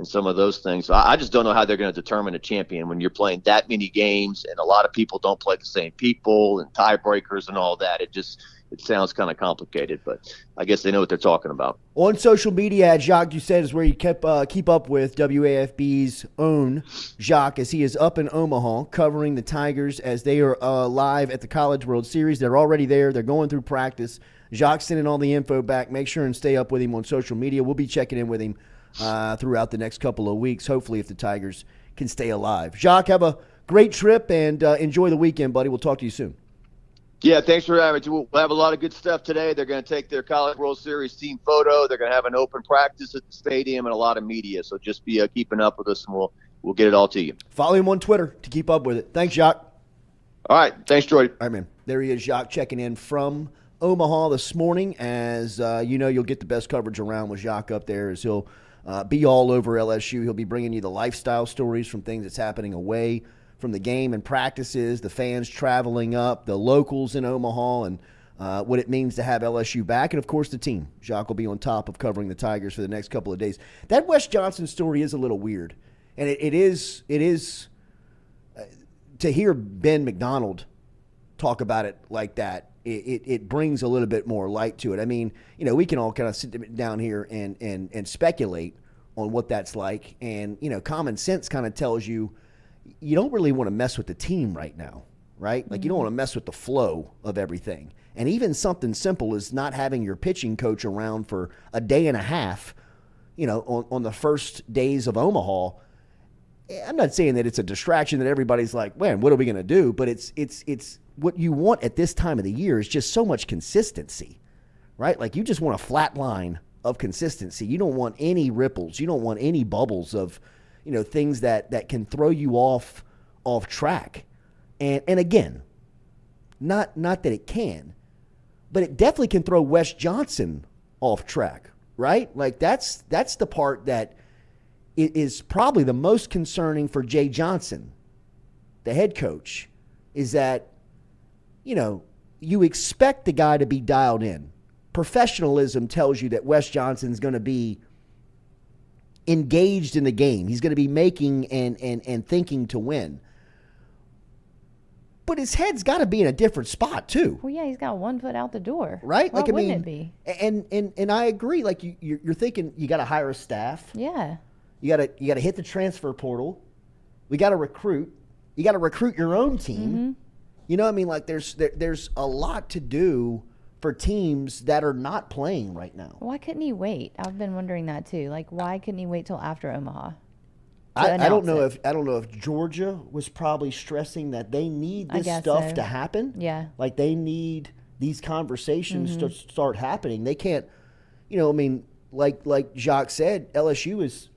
some of those things. So I just don't know how they're going to determine a champion when you're playing that many games and a lot of people don't play the same people and tiebreakers and all that. It sounds kind of complicated, but I guess they know what they're talking about. On social media, Jacques, you said, is where you keep up with WAFB's own Jacques, as he is up in Omaha covering the Tigers as they are live at the College World Series. They're already there. They're going through practice. Jacques sending all the info back. Make sure and stay up with him on social media. We'll be checking in with him throughout the next couple of weeks, hopefully, if the Tigers can stay alive. Jacques, have a great trip and enjoy the weekend, buddy. We'll talk to you soon. Yeah, thanks for having me. We'll have a lot of good stuff today. They're going to take their College World Series team photo. They're going to have an open practice at the stadium and a lot of media. So just be keeping up with us, and we'll get it all to you. Follow him on Twitter to keep up with it. Thanks, Jacques. All right. Thanks, Jordy. All right, man. There he is, Jacques, checking in from Omaha this morning. As you'll get the best coverage around with Jacques up there, as he'll be all over LSU. He'll be bringing you the lifestyle stories from things that's happening away from the game and practices, the fans traveling up, the locals in Omaha, and what it means to have LSU back, and, of course, the team. Jacques will be on top of covering the Tigers for the next couple of days. That Wes Johnson story is a little weird, and it is to hear Ben McDonald talk about it like that, it brings a little bit more light to it. I mean, we can all kind of sit down here and speculate on what that's like, and, common sense kind of tells you don't really want to mess with the team right now, right? Like, you don't want to mess with the flow of everything. And even something simple as not having your pitching coach around for a day and a half, on the first days of Omaha. I'm not saying that it's a distraction that everybody's like, man, what are we going to do? But it's what you want at this time of the year is just so much consistency, right? Like, you just want a flat line of consistency. You don't want any ripples. You don't want any bubbles of, things that can throw you off track. And again, not that it can, but it definitely can throw Wes Johnson off track, right? Like, that's the part that is probably the most concerning for Jay Johnson, the head coach, is that, you expect the guy to be dialed in. Professionalism tells you that Wes Johnson's going to be engaged in the game. He's going to be making and thinking to win. But his head's got to be in a different spot too. Well, yeah, he's got 1 foot out the door. Right? Why wouldn't it be? And I agree. Like, you're thinking you got to hire a staff. Yeah. You got to hit the transfer portal. We got to recruit. You got to recruit your own team. Mm-hmm. Like, there's a lot to do for teams that are not playing right now. Why couldn't he wait? I've been wondering that too. Like, why couldn't he wait till after Omaha? I don't know if Georgia was probably stressing that they need this stuff to happen. Yeah. Like, they need these conversations to start happening. They can't, like Jacques said, LSU is,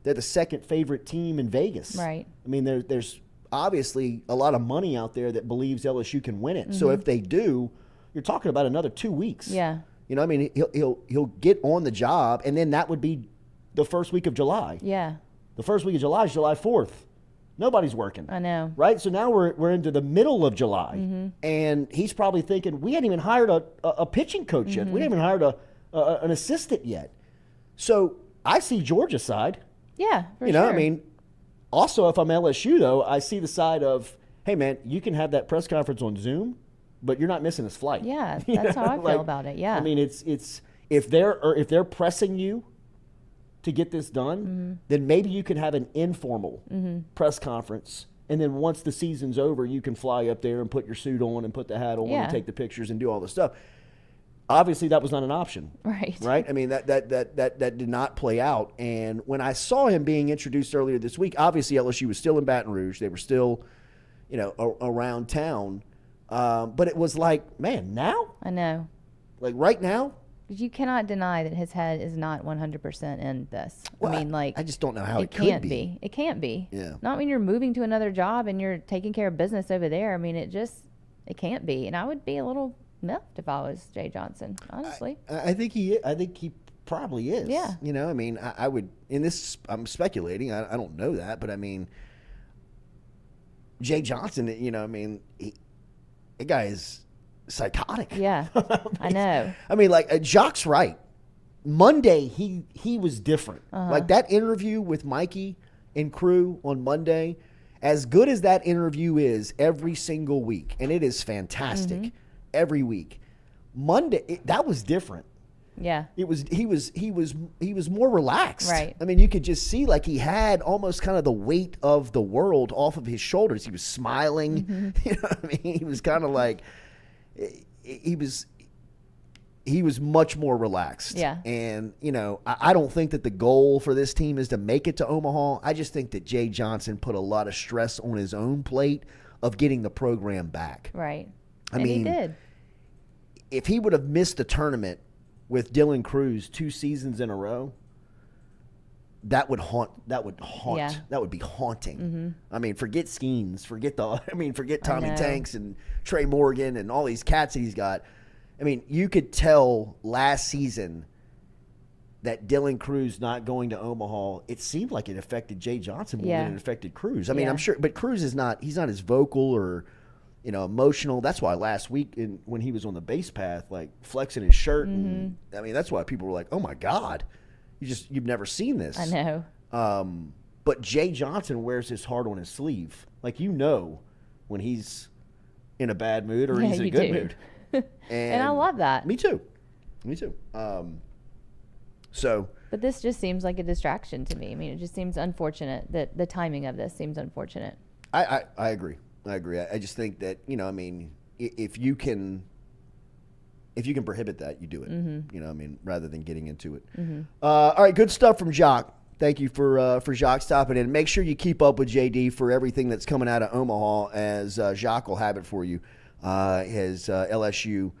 they're the second favorite team in Vegas. Right. There's obviously a lot of money out there that believes LSU can win it. So if they do, you're talking about another 2 weeks. Yeah. He'll get on the job, and then that would be the first week of July. Yeah. The first week of July is July 4th. Nobody's working. I know. Right? So now we're into the middle of July, and he's probably thinking, we hadn't even hired a pitching coach yet. We hadn't even hired an assistant yet. So I see Georgia's side. Yeah, for sure. Also, if I'm LSU, though, I see the side of, hey, man, you can have that press conference on Zoom, but you're not missing his flight. Yeah, that's how I feel about it. Yeah. It's if they're pressing you to get this done, then maybe you can have an informal press conference, and then once the season's over, you can fly up there and put your suit on and put the hat on and take the pictures and do all the stuff. Obviously, that was not an option. Right. Right? That did not play out. And when I saw him being introduced earlier this week, obviously LSU was still in Baton Rouge. They were still, around town. But it was like, man, now? I know. Like, right now? You cannot deny that his head is not 100% in this. Well, I just don't know how it can't could be. It can't be. Yeah. Not when you're moving to another job and you're taking care of business over there. It can't be. And I would be a little miffed if I was Jay Johnson, honestly. I think he probably is. Yeah. I would, in this, I'm speculating. I don't know that, but Jay Johnson, the guy is psychotic. Yeah, I know. Jacques right. Monday, he was different. Like, that interview with Mikey and crew on Monday, as good as that interview is every single week, and it is fantastic every week. Monday, that was different. Yeah. He was more relaxed. Right. You could just see, like, he had almost kind of the weight of the world off of his shoulders. He was smiling. You know what I mean? He was kind of like, he was he was much more relaxed. Yeah. And, I don't think that the goal for this team is to make it to Omaha. I just think that Jay Johnson put a lot of stress on his own plate of getting the program back. Right. I mean, he did. If he would have missed the tournament with Dylan Cruz 2 seasons in a row, that would haunt. Yeah. That would be haunting. Mm-hmm. I mean, forget Skeens, forget Tommy Tanks and Trey Morgan and all these cats that he's got. I mean, you could tell last season that Dylan Cruz not going to Omaha, it seemed like it affected Jay Johnson more than it affected Cruz. I mean, I'm sure, but Cruz he's not as vocal or emotional. That's why last week when he was on the base path, like flexing his shirt, and I mean, that's why people were like, "Oh my God, you've never seen this." I know. But Jay Johnson wears his heart on his sleeve. Like, when he's in a bad mood or he's in a good mood. And I love that. Me too. But this just seems like a distraction to me. I mean, it just seems unfortunate that the timing of this seems unfortunate. I agree. I just think that, if you can prohibit that, you do it. Rather than getting into it. All right, good stuff from Jacques. Thank you for Jacques stopping in. Make sure you keep up with JD for everything that's coming out of Omaha, as Jacques will have it for you. His LSU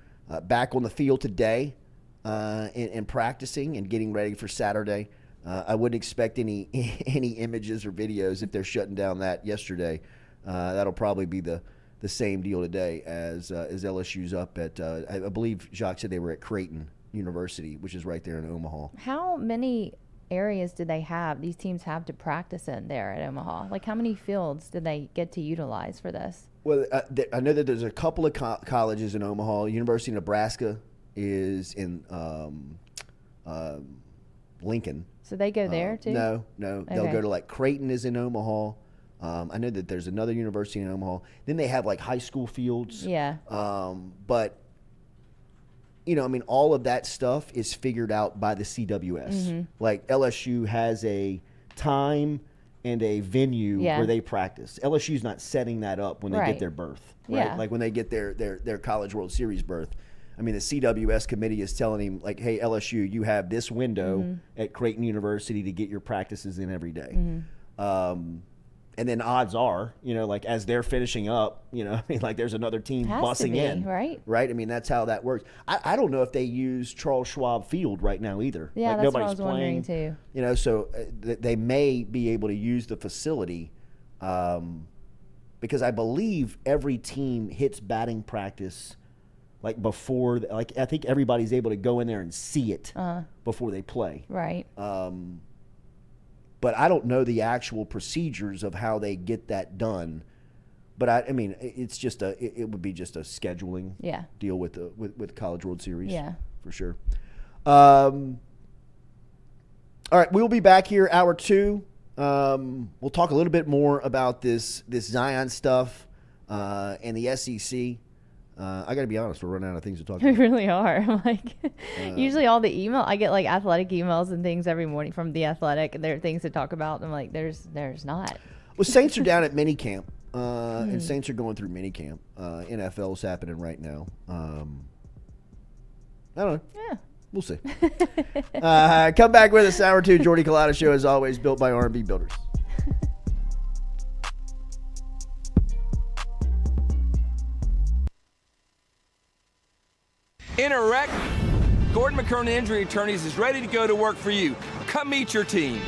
back on the field today and practicing and getting ready for Saturday. I wouldn't expect any images or videos if they're shutting down that yesterday. That'll probably be the same deal today as LSU's up at, I believe Jacques said they were at Creighton University, which is right there in Omaha. How many areas do these teams have to practice in there at Omaha? Like, how many fields do they get to utilize for this? Well, I know that there's a couple of colleges in Omaha. University of Nebraska is in Lincoln. So they go there too? No. Okay. They'll go to like Creighton is in Omaha. I know that there's another university in Omaha. Then they have like high school fields. Yeah. But all of that stuff is figured out by the CWS. Mm-hmm. Like LSU has a time and a venue where they practice. LSU's not setting that up when they get their berth, right? Yeah. Like when they get their College World Series berth. I mean, the CWS committee is telling him, like, hey, LSU, you have this window at Creighton University to get your practices in every day. And then odds are, like as they're finishing up, like there's another team bussing in. Right? I mean, that's how that works. I don't know if they use Charles Schwab Field right now either. Yeah, like that's nobody's what I was playing, wondering too. So they may be able to use the facility because I believe every team hits batting practice like before. Like I think everybody's able to go in there and see it before they play. Right. But I don't know the actual procedures of how they get that done. But I mean, it's just it would be just a scheduling deal with the College World Series. Yeah, for sure. All right, we'll be back here hour 2. We'll talk a little bit more about this Zion stuff and the SEC. I got to be honest, we're running out of things to talk about. We really are. Like, usually all the I get like athletic emails and things every morning from The Athletic, and there are things to talk about. And I'm like, there's not. Well, Saints are down at minicamp, and Saints are going through minicamp. NFL's happening right now. I don't know. Yeah. We'll see. Come back with us, hour 2. Jordy Culotta Show, as always, built by R&B Builders. In a wreck, Gordon McKernan Injury Attorneys is ready to go to work for you. Come meet your team.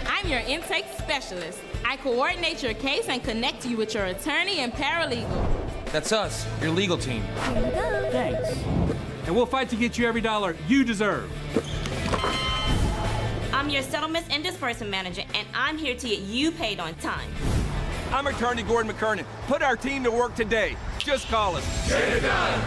I'm your intake specialist. I coordinate your case and connect you with your attorney and paralegal. That's us, your legal team. Thanks. And we'll fight to get you every dollar you deserve. I'm your settlements and disbursement manager, and I'm here to get you paid on time. I'm attorney Gordon McKernan. Put our team to work today. Just call us. Get it done.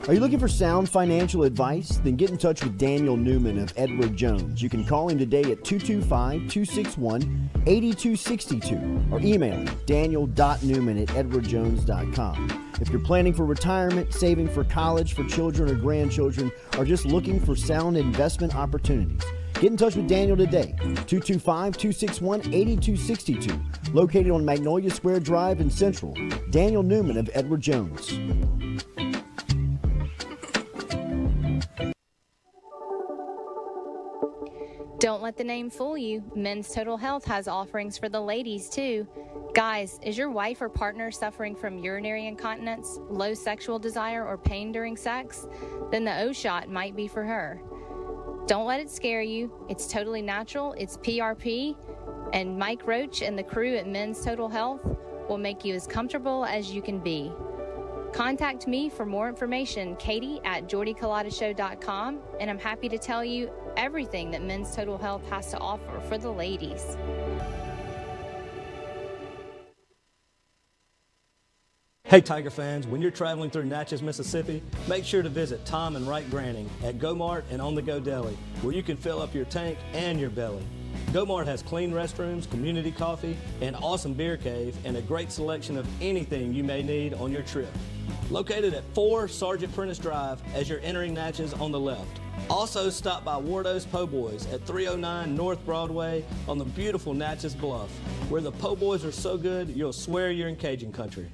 Are you looking for sound financial advice? Then get in touch with Daniel Newman of Edward Jones. You can call him today at 225-261-8262 or email him daniel.newman@edwardjones.com. If you're planning for retirement, saving for college, for children or grandchildren, or just looking for sound investment opportunities, get in touch with Daniel today, 225-261-8262, located on Magnolia Square Drive in Central. Daniel Newman of Edward Jones. Don't let the name fool you. Men's Total Health has offerings for the ladies, too. Guys, is your wife or partner suffering from urinary incontinence, low sexual desire, or pain during sex? Then the O shot might be for her. Don't let it scare you. It's totally natural. It's PRP. And Mike Roach and the crew at Men's Total Health will make you as comfortable as you can be. Contact me for more information, Katie at JordyCulottaShow.com, and I'm happy to tell you everything that Men's Total Health has to offer for the ladies. Hey Tiger fans, when you're traveling through Natchez, Mississippi, make sure to visit Tom and Wright Granning at Go-Mart and On The Go Deli, where you can fill up your tank and your belly. Go-Mart has clean restrooms, community coffee, an awesome beer cave, and a great selection of anything you may need on your trip. Located at 4 Sergeant Prentice Drive as you're entering Natchez on the left. Also stop by Wardo's Po' Boys at 309 North Broadway on the beautiful Natchez Bluff, where the Po' Boys are so good you'll swear you're in Cajun country.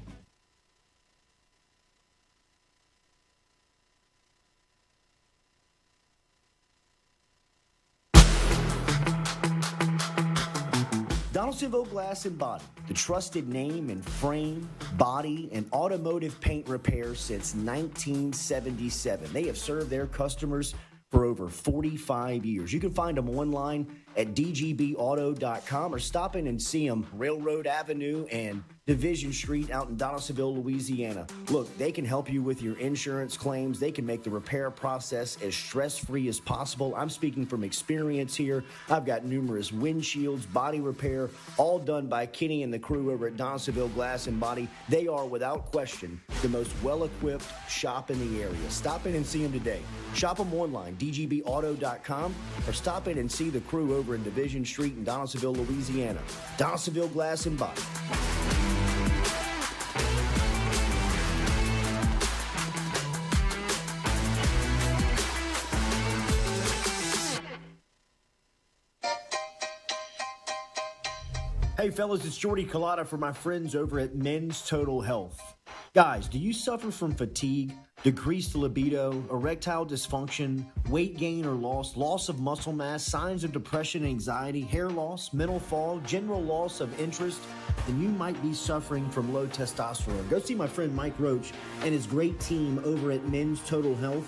Donaldsonville Glass and Body, the trusted name in frame, body, and automotive paint repair since 1977. They have served their customers for over 45 years. You can find them online at dgbauto.com or stop in and see them Railroad Avenue and Division Street out in Donaldsonville, Louisiana. Look, they can help you with your insurance claims. They can make the repair process as stress-free as possible. I'm speaking from experience here. I've got numerous windshields, body repair, all done by Kenny and the crew over at Donaldsonville Glass and Body. They are, without question, the most well-equipped shop in the area. Stop in and see them today. Shop them online, dgbauto.com, or stop in and see the crew over in Division Street in Donaldsonville, Louisiana. Donaldsonville Glass and Body. Hey fellas, it's Jordy Culotta for my friends over at Men's Total Health. Guys, do you suffer from fatigue, decreased libido, erectile dysfunction, weight gain or loss of muscle mass, signs of depression, anxiety, hair loss, mental fog, general loss of interest? Then you might be suffering from low testosterone. Go see my friend Mike Roach and his great team over at Men's Total Health,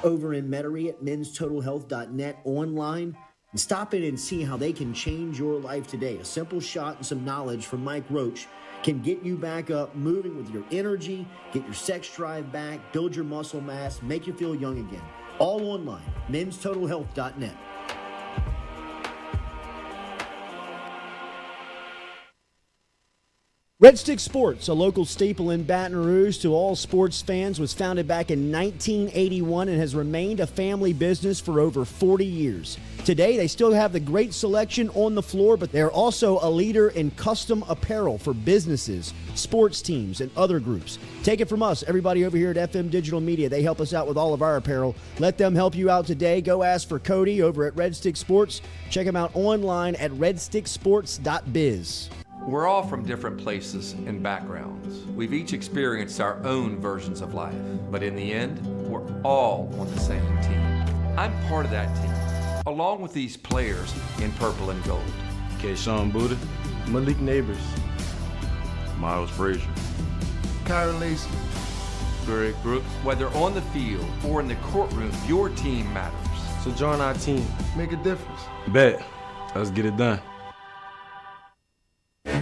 over in Metairie at menstotalhealth.net online. And stop in and see how they can change your life today. A simple shot and some knowledge from Mike Roach can get you back up, moving with your energy, get your sex drive back, build your muscle mass, make you feel young again. All online, menstotalhealth.net. Red Stick Sports, a local staple in Baton Rouge to all sports fans, was founded back in 1981 and has remained a family business for over 40 years. Today, they still have the great selection on the floor, but they're also a leader in custom apparel for businesses, sports teams, and other groups. Take it from us, everybody over here at FM Digital Media. They help us out with all of our apparel. Let them help you out today. Go ask for Cody over at Red Stick Sports. Check him out online at redsticksports.biz. We're all from different places and backgrounds. We've each experienced our own versions of life, but in the end, we're all on the same team. I'm part of that team, along with these players in purple and gold. Kayshawn Buddha, Malik Neighbors, Miles Frazier, Kyron Lacey, Greg Brooks. Whether on the field or in the courtroom, your team matters. So join our team. Make a difference. Bet. Let's get it done.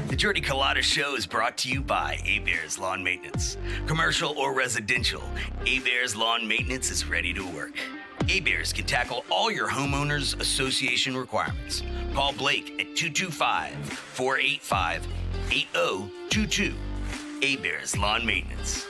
The Jordy Culotta Show is brought to you by A-Bears Lawn Maintenance. Commercial or residential, A-Bears Lawn Maintenance is ready to work. A-Bears can tackle all your homeowners association requirements. Call Blake at 225-485-8022. A-Bears Lawn Maintenance.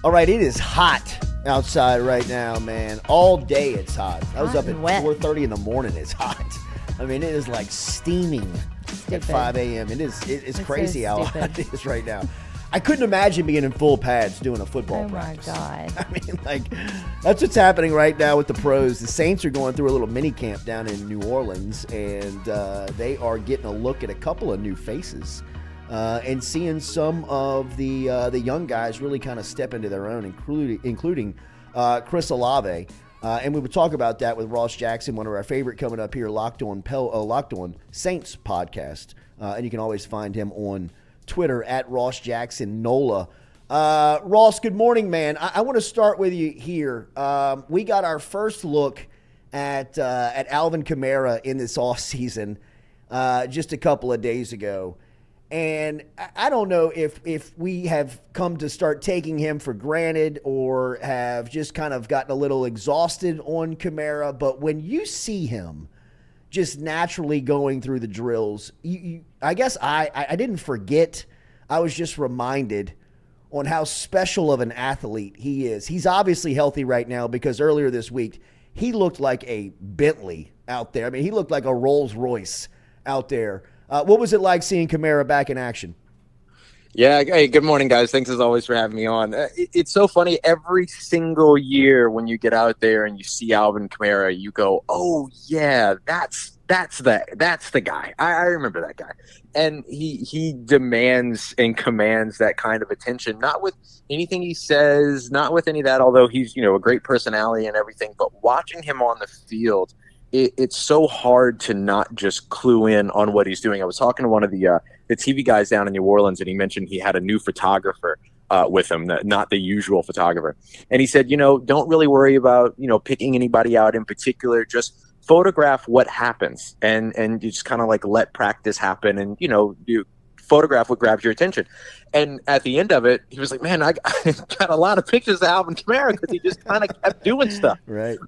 All right, it is hot outside right now, man. All day it's hot. I was up at 4:30 in the morning. It's hot. I mean, it is like steaming at 5 a.m. It's crazy so how hot it is right now. I couldn't imagine being in full pads doing a football practice. Oh, my God. I mean, like, that's what's happening right now with the pros. The Saints are going through a little mini camp down in New Orleans, and they are getting a look at a couple of new faces and seeing some of the young guys really kind of step into their own, including Chris Olave. And we would talk about that with Ross Jackson, one of our favorite coming up here, Locked On Saints podcast. And you can always find him on Twitter at Ross Jackson NOLA. Ross, good morning, man. I want to start with you here. We got our first look at Alvin Kamara in this offseason just a couple of days ago. And I don't know if we have come to start taking him for granted or have just kind of gotten a little exhausted on Kamara. But when you see him just naturally going through the drills, I guess I didn't forget. I was just reminded on how special of an athlete he is. He's obviously healthy right now because earlier this week he looked like a Bentley out there. I mean, he looked like a Rolls Royce out there. What was it like seeing Kamara back in action? Yeah. Hey, good morning, guys. Thanks as always for having me on. It's so funny. Every single year when you get out there and you see Alvin Kamara, you go, "Oh yeah, that's the guy. I remember that guy." And he demands and commands that kind of attention, not with anything he says, not with any of that, although he's, a great personality and everything, but watching him on the field, it's so hard to not just clue in on what he's doing. I was talking to one of the TV guys down in New Orleans, and he mentioned he had a new photographer with him, not the usual photographer. And he said, don't really worry about, picking anybody out in particular. Just photograph what happens and you just kind of like let practice happen, and, you photograph what grabs your attention. And at the end of it, he was like, "Man, I got a lot of pictures of Alvin Kamara because he just kind of kept doing stuff." Right.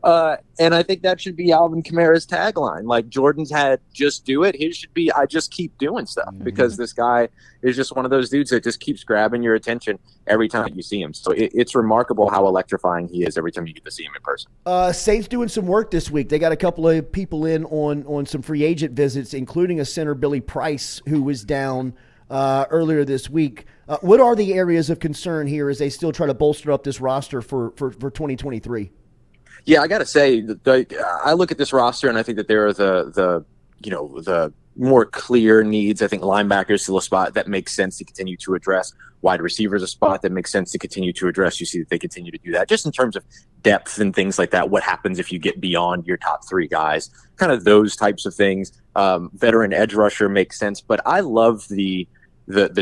And I think that should be Alvin Kamara's tagline. Like Jordan's had "just do it." His should be "I just keep doing stuff," because this guy is just one of those dudes that just keeps grabbing your attention every time you see him. So it's remarkable how electrifying he is every time you get to see him in person. Saints doing some work this week. They got a couple of people in on some free agent visits, including a center, Billy Price, who was down earlier this week. What are the areas of concern here as they still try to bolster up this roster for 2023? Yeah, I got to say, I look at this roster and I think that there are the more clear needs. I think linebackers is still a spot that makes sense to continue to address. Wide receivers a spot that makes sense to continue to address. You see that they continue to do that. Just in terms of depth and things like that, what happens if you get beyond your top three guys? Kind of those types of things. Veteran edge rusher makes sense, but I love the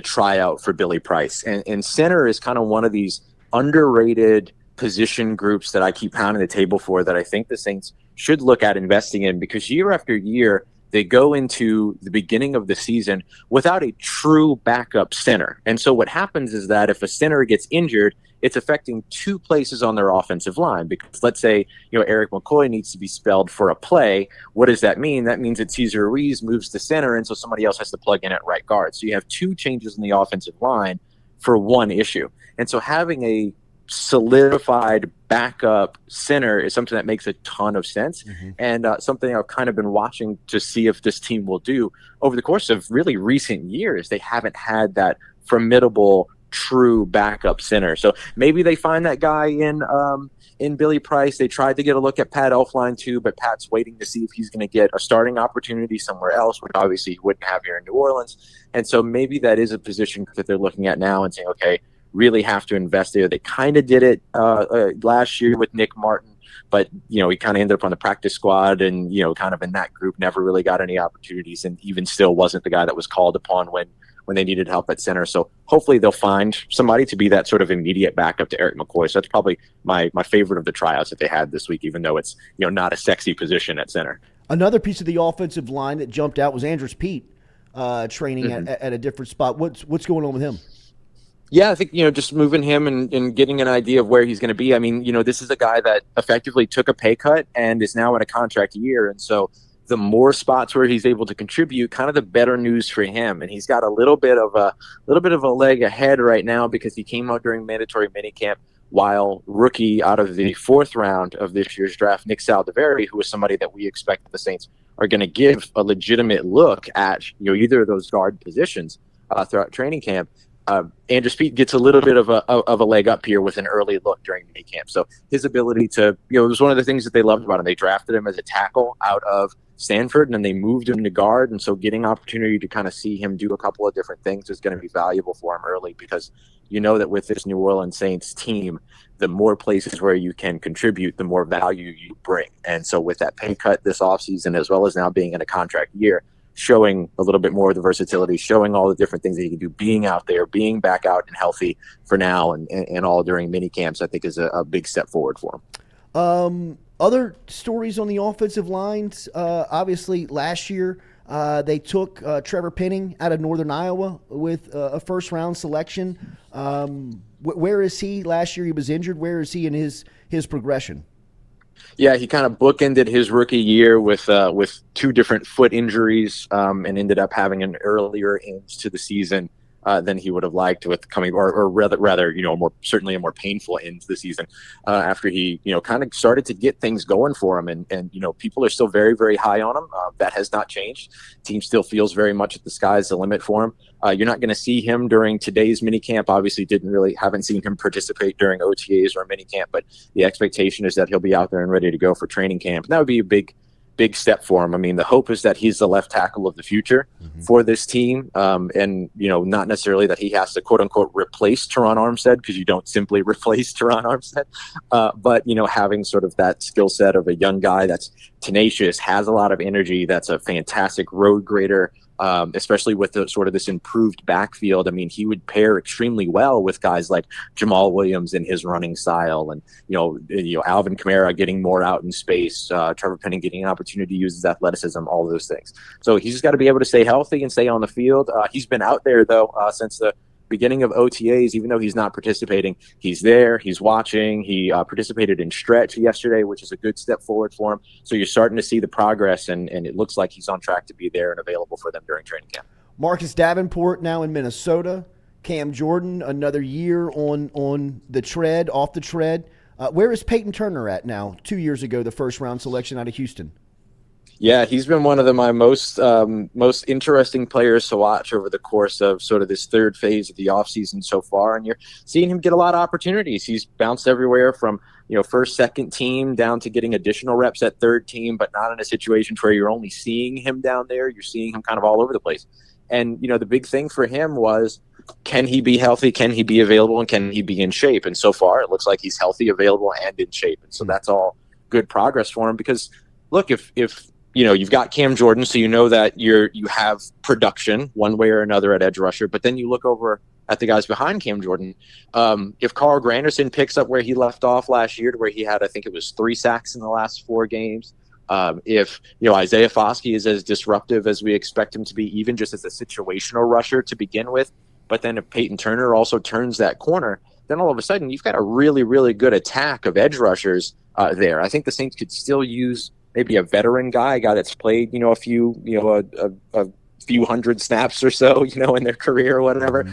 tryout for Billy Price. And center is kind of one of these underrated position groups that I keep pounding the table for, that I think the Saints should look at investing in, because year after year, they go into the beginning of the season without a true backup center. And so what happens is that if a center gets injured, it's affecting two places on their offensive line. Because let's say, Eric McCoy needs to be spelled for a play. What does that mean? That means that Cesar Ruiz moves to center, and so somebody else has to plug in at right guard. So you have two changes in the offensive line for one issue. And so having a solidified backup center is something that makes a ton of sense, and something I've kind of been watching to see if this team will do over the course of really recent years. They haven't had that formidable true backup center, so maybe they find that guy in Billy Price. They tried to get a look at Pat Elflein too, but Pat's waiting to see if he's going to get a starting opportunity somewhere else, which obviously he wouldn't have here in New Orleans. And so maybe that is a position that they're looking at now and saying, okay, really have to invest there. They kind of did it last year with Nick Martin, but he kind of ended up on the practice squad and kind of in that group, never really got any opportunities, and even still wasn't the guy that was called upon when they needed help at center. So hopefully they'll find somebody to be that sort of immediate backup to Eric McCoy. So that's probably my favorite of the tryouts that they had this week, even though it's not a sexy position at center. Another piece of the offensive line that jumped out was Andrus Peat training at a different spot. What's going on with him? Yeah, I think, just moving him and getting an idea of where he's going to be. I mean, this is a guy that effectively took a pay cut and is now in a contract year. And so the more spots where he's able to contribute, kind of the better news for him. And he's got a little bit of a leg ahead right now because he came out during mandatory minicamp while rookie out of the fourth round of this year's draft, Nick Saldiveri, who was somebody that we expect the Saints are going to give a legitimate look at either of those guard positions throughout training camp. Andrew Speed gets a little bit of a leg up here with an early look during minicamp. So his ability to, it was one of the things that they loved about him. They drafted him as a tackle out of Stanford, and then they moved him to guard. And so getting opportunity to kind of see him do a couple of different things is going to be valuable for him early, because that with this New Orleans Saints team, the more places where you can contribute, the more value you bring. And so with that pay cut this offseason, as well as now being in a contract year, showing a little bit more of the versatility, showing all the different things that he can do, being out there, being back out and healthy for now and all during mini camps, I think is a big step forward for him. Other stories on the offensive lines, obviously last year they took Trevor Penning out of Northern Iowa with a first-round selection. Where is he? Last year he was injured. Where is he in his progression? Yeah, he kind of bookended his rookie year with two different foot injuries and ended up having an earlier end to the season than he would have liked, with coming, or rather, certainly a more painful end to the season after he, kind of started to get things going for him. And people are still very, very high on him. That has not changed. Team still feels very much that the sky's the limit for him. You're not going to see him during today's minicamp. Obviously, haven't seen him participate during OTAs or minicamp, but the expectation is that he'll be out there and ready to go for training camp. And that would be a big step for him. I mean, the hope is that he's the left tackle of the future for this team. And, not necessarily that he has to quote unquote replace Teron Armstead, because you don't simply replace Teron Armstead. But, having sort of that skill set of a young guy that's tenacious, has a lot of energy, that's a fantastic road grader, especially with sort of this improved backfield. I mean, he would pair extremely well with guys like Jamal Williams in his running style, and Alvin Kamara getting more out in space, Trevor Penning getting an opportunity to use his athleticism, all of those things. So he's just got to be able to stay healthy and stay on the field. He's been out there though since the beginning of OTAs, even though he's not participating. He's there, he's watching. He participated in stretch yesterday, which is a good step forward for him. So you're starting to see the progress, and it looks like he's on track to be there and available for them during training camp. Marcus Davenport now in Minnesota. Cam Jordan, another year on the tread, off the tread. Where is Peyton Turner at now? 2 years ago, the first round selection out of Houston. Yeah, he's been one of my most interesting players to watch over the course of sort of this third phase of the offseason so far. And you're seeing him get a lot of opportunities. He's bounced everywhere from, first, second team down to getting additional reps at third team, but not in a situation where you're only seeing him down there. You're seeing him kind of all over the place. And, the big thing for him was, can he be healthy? Can he be available? And can he be in shape? And so far, it looks like he's healthy, available, and in shape. And so that's all good progress for him, because, look, if you've got Cam Jordan, so that you have production one way or another at edge rusher, but then you look over at the guys behind Cam Jordan. If Carl Granderson picks up where he left off last year, to where he had, I think it was 3 sacks in the last 4 games. If Isaiah Foskey is as disruptive as we expect him to be, even just as a situational rusher to begin with, but then if Peyton Turner also turns that corner, then all of a sudden you've got a really, really good attack of edge rushers there. I think the Saints could still use maybe a veteran guy, a guy that's played, a few hundred snaps or so, in their career or whatever,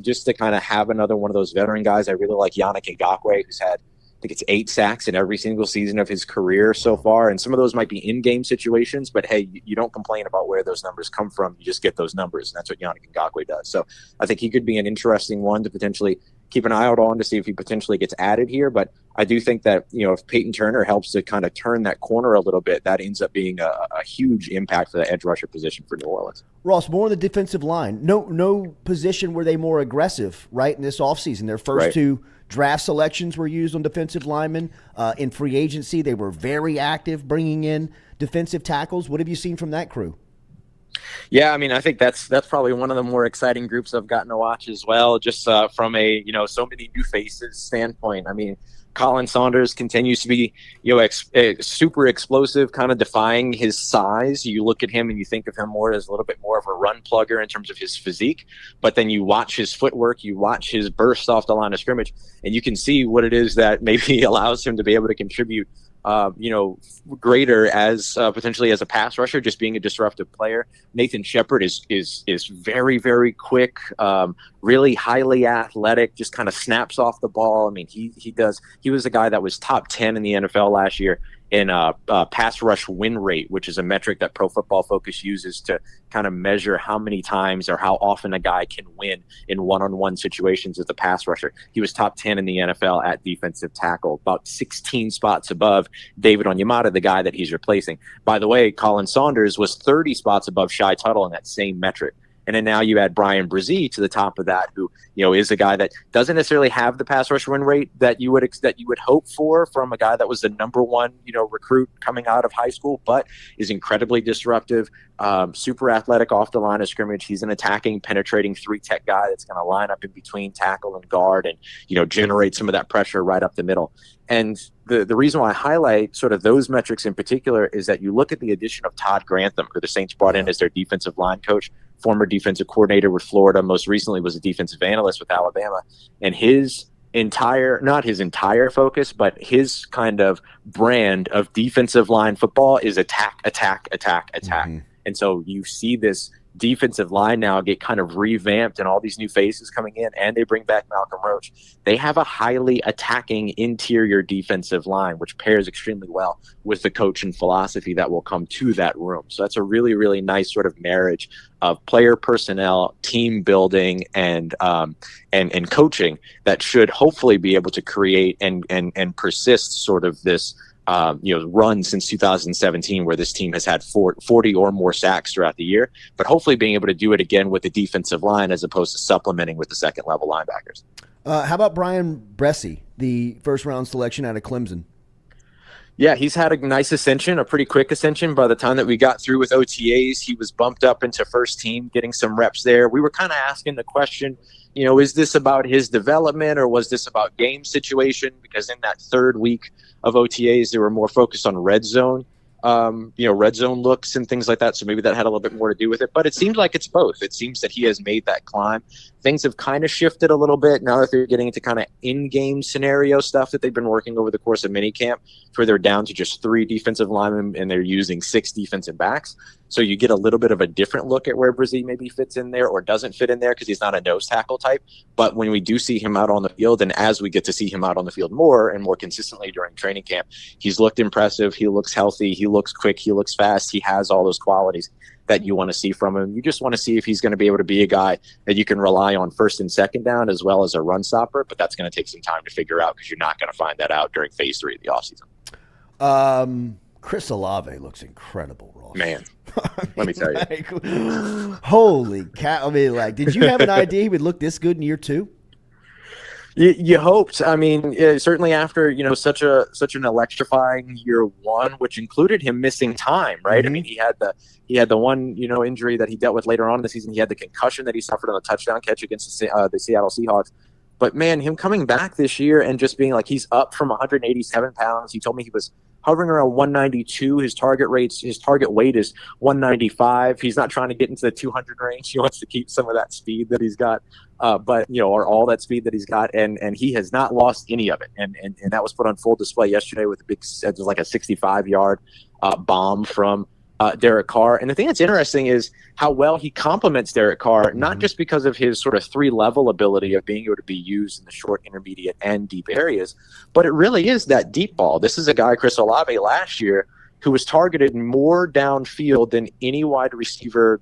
just to kind of have another one of those veteran guys. I really like Yannick Ngakoue, who's had, I think it's 8 sacks in every single season of his career so far. And some of those might be in-game situations, but hey, you don't complain about where those numbers come from. You just get those numbers, and that's what Yannick Ngakoue does. So I think he could be an interesting one to potentially keep an eye out on, to see if he potentially gets added here. But I do think that, if Peyton Turner helps to kind of turn that corner a little bit, that ends up being a huge impact for the edge rusher position for New Orleans. Ross, more on the defensive line. No position were they more aggressive, right, in this offseason. Their first 2 draft selections were used on defensive linemen. In free agency, they were very active bringing in defensive tackles. What have you seen from that crew? Yeah, I mean, I think that's probably one of the more exciting groups I've gotten to watch as well, just from a, so many new faces standpoint. I mean, Colin Saunders continues to be, super explosive, kind of defying his size. You look at him and you think of him more as a little bit more of a run plugger in terms of his physique, but then you watch his footwork, you watch his burst off the line of scrimmage, and you can see what it is that maybe allows him to be able to contribute greater as potentially as a pass rusher, just being a disruptive player. Nathan Shepard is very, very quick, really highly athletic, just kind of snaps off the ball. I mean, he was a guy that was top 10 in the NFL last year in pass rush win rate, which is a metric that Pro Football Focus uses to kind of measure how many times or how often a guy can win in one-on-one situations as a pass rusher. He was top 10 in the NFL at defensive tackle, about 16 spots above David Onyemata, the guy that he's replacing. By the way, Colin Saunders was 30 spots above Shai Tuttle in that same metric. And then now you add Brian Brzee to the top of that, who, you know, is a guy that doesn't necessarily have the pass rush win rate that you would hope for from a guy that was the number one, you know, recruit coming out of high school, but is incredibly disruptive, super athletic off the line of scrimmage. He's an attacking, penetrating 3-tech guy that's going to line up in between tackle and guard and, you know, generate some of that pressure right up the middle. And the reason why I highlight sort of those metrics in particular is that you look at the addition of Todd Grantham, who the Saints brought in as their defensive line coach, former defensive coordinator with Florida, most recently was a defensive analyst with Alabama, and not his entire focus, but his kind of brand of defensive line football is attack. Mm-hmm. And so you see this defensive line now get kind of revamped and all these new faces coming in, and they bring back Malcolm Roach. They have a highly attacking interior defensive line, which pairs extremely well with the coach and philosophy that will come to that room. So that's a really, really nice sort of marriage of player personnel, team building, and coaching that should hopefully be able to create and persist sort of this run since 2017 where this team has had 40 or more sacks throughout the year, but hopefully being able to do it again with the defensive line as opposed to supplementing with the second level linebackers. How about Brian Brzee, the first round selection out of Clemson? Yeah, he's had a nice ascension, a pretty quick ascension. By the time that we got through with OTAs, he was bumped up into first team, getting some reps there. We were kind of asking the question, you know, is this about his development or was this about game situation? Because in that third week of OTAs, they were more focused on red zone, red zone looks and things like that. So maybe that had a little bit more to do with it. But it seems like it's both. It seems that he has made that climb. Things have kind of shifted a little bit now that they're getting into kind of in-game scenario stuff that they've been working over the course of minicamp, where they're down to just 3 defensive linemen and they're using 6 defensive backs. So you get a little bit of a different look at where Brzee maybe fits in there or doesn't fit in there because he's not a nose tackle type. But when we do see him out on the field, and as we get to see him out on the field more and more consistently during training camp, he's looked impressive. He looks healthy. He looks quick. He looks fast. He has all those qualities that you want to see from him. You just want to see if he's going to be able to be a guy that you can rely on first and second down as well as a run stopper. But that's going to take some time to figure out because you're not going to find that out during phase 3 of the offseason. Chris Olave looks incredible, Ross. Man, let me tell you. Holy cow. I mean, did you have an idea he would look this good in year 2? You hoped. I mean, certainly after, such an electrifying year 1, which included him missing time, right? Mm-hmm. I mean, he had the one, injury that he dealt with later on in the season. He had the concussion that he suffered on a touchdown catch against the Seattle Seahawks. But, man, him coming back this year and just being like he's up from 187 pounds. He told me he was hovering around 192. His target weight is 195. He's not trying to get into the 200 range. He wants to keep some of that speed that he's got, or all that speed that he's got. And he has not lost any of it. And that was put on full display yesterday with it was like a 65-yard bomb from Derek Carr. And the thing that's interesting is how well he complements Derek Carr, not just because of his sort of 3-level ability of being able to be used in the short, intermediate, and deep areas, but it really is that deep ball. This is a guy, Chris Olave, last year who was targeted more downfield than any wide receiver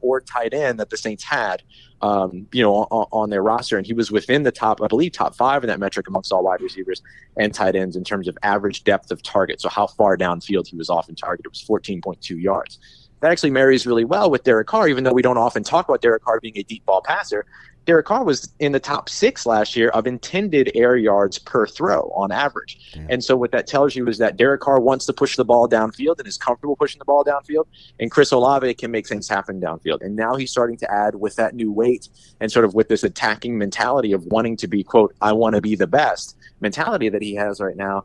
or tight end that the Saints had, on their roster. And he was within the top 5 in that metric amongst all wide receivers and tight ends in terms of average depth of target. So how far downfield he was often targeted was 14.2 yards. That actually marries really well with Derek Carr, even though we don't often talk about Derek Carr being a deep ball passer. Derek Carr was in the top 6 last year of intended air yards per throw on average. And so what that tells you is that Derek Carr wants to push the ball downfield and is comfortable pushing the ball downfield, and Chris Olave can make things happen downfield. And now he's starting to add with that new weight and sort of with this attacking mentality of wanting to be, quote, I want to be the best mentality that he has right now.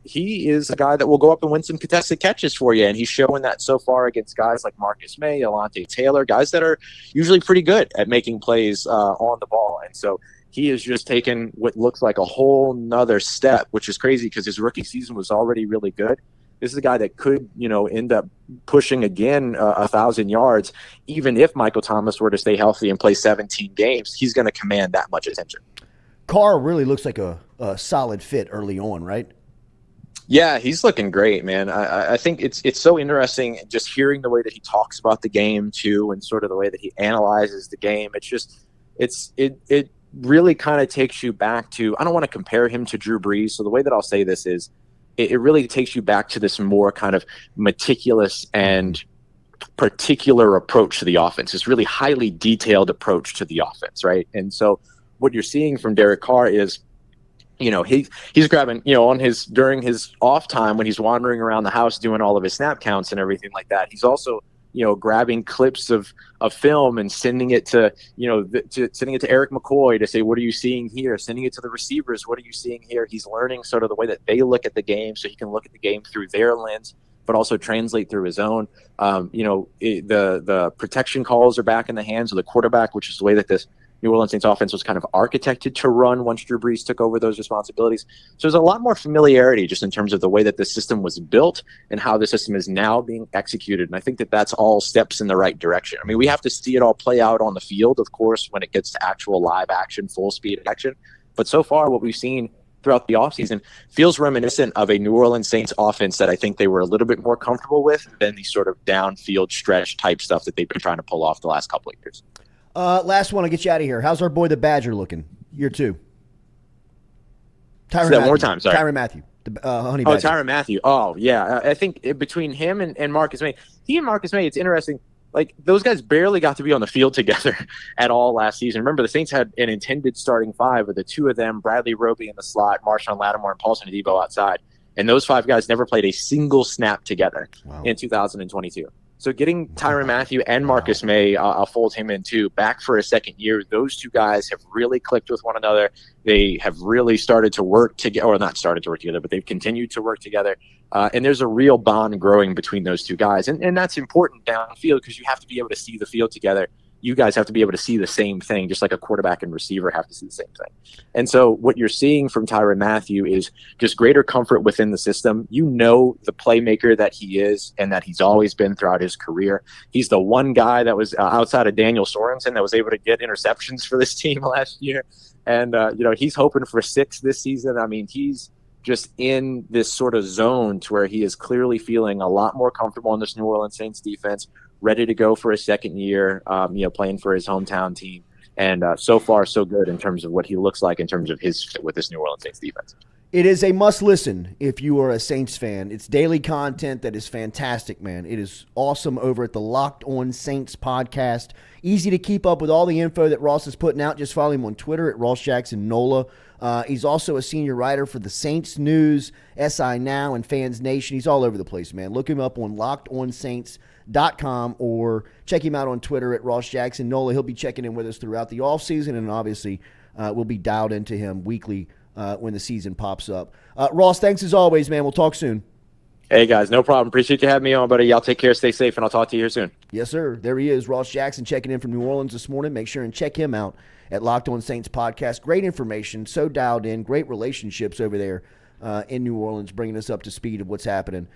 He is a guy that will go up and win some contested catches for you, and he's showing that so far against guys like Marcus May, Alontae Taylor, guys that are usually pretty good at making plays on the ball. And so he has just taken what looks like a whole nother step, which is crazy because his rookie season was already really good. This is a guy that could, end up pushing again 1,000 yards. Even if Michael Thomas were to stay healthy and play 17 games, he's going to command that much attention. Carr really looks like a solid fit early on, right? Yeah, he's looking great, man. I think it's so interesting just hearing the way that he talks about the game too, and sort of the way that he analyzes the game. It really kind of takes you back to, I don't want to compare him to Drew Brees. So the way that I'll say this is it really takes you back to this more kind of meticulous and particular approach to the offense, this really highly detailed approach to the offense, right? And so what you're seeing from Derek Carr is, he's grabbing, during his off time when he's wandering around the house doing all of his snap counts and everything like that, he's also, grabbing clips of film and sending it to, sending it to Eric McCoy to say, what are you seeing here? Sending it to the receivers. What are you seeing here? He's learning sort of the way that they look at the game so he can look at the game through their lens, but also translate through his own. The protection calls are back in the hands of the quarterback, which is the way that this New Orleans Saints offense was kind of architected to run once Drew Brees took over those responsibilities. So there's a lot more familiarity just in terms of the way that the system was built and how the system is now being executed. And I think that that's all steps in the right direction. I mean, we have to see it all play out on the field, of course, when it gets to actual live action, full speed action. But so far, what we've seen throughout the offseason feels reminiscent of a New Orleans Saints offense that I think they were a little bit more comfortable with than the sort of downfield stretch type stuff that they've been trying to pull off the last couple of years. Last one, I'll get you out of here. How's our boy the Badger looking? Year 2. Say that one more time, sorry. Tyrann Mathieu, the Honey Badger. Tyrann Mathieu. Oh, yeah. I think between him and Marcus May, it's interesting. Like, those guys barely got to be on the field together at all last season. Remember, the Saints had an intended starting 5 with the 2 of them, Bradley Roby in the slot, Marshawn Lattimore, and Paulson Adebo outside. And those 5 guys never played a single snap together in 2022. So getting Tyrann Mathieu and Marcus May, I'll fold him in too, back for a second year. Those 2 guys have really clicked with one another. They have really started to work together, or not started to work together, but they've continued to work together. And there's a real bond growing between those 2 guys. And that's important downfield because you have to be able to see the field together. You guys have to be able to see the same thing, just like a quarterback and receiver have to see the same thing. And so what you're seeing from Tyrann Mathieu is just greater comfort within the system. The playmaker that he is and that he's always been throughout his career. He's the one guy that was outside of Daniel Sorensen that was able to get interceptions for this team last year. And, he's hoping for 6 this season. I mean, he's just in this sort of zone to where he is clearly feeling a lot more comfortable in this New Orleans Saints defense, ready to go for a second year, playing for his hometown team. And so far, so good in terms of what he looks like in terms of his fit with this New Orleans Saints defense. It is a must listen if you are a Saints fan. It's daily content that is fantastic, man. It is awesome over at the Locked On Saints podcast. Easy to keep up with all the info that Ross is putting out. Just follow him on Twitter at Ross Jackson Nola. He's also a senior writer for the Saints News, SI Now, and Fans Nation. He's all over the place, man. Look him up on LockedOnSaints.com or check him out on Twitter at Ross Jackson Nola. He'll be checking in with us throughout the offseason, and obviously we'll be dialed into him weekly when the season pops up. Ross, thanks as always, man. We'll talk soon. Hey, guys, no problem. Appreciate you having me on, buddy. Y'all take care, stay safe, and I'll talk to you here soon. Yes, sir. There he is, Ross Jackson, checking in from New Orleans this morning. Make sure and check him out at Locked On Saints podcast. Great information, so dialed in, great relationships over there in New Orleans, bringing us up to speed of what's happening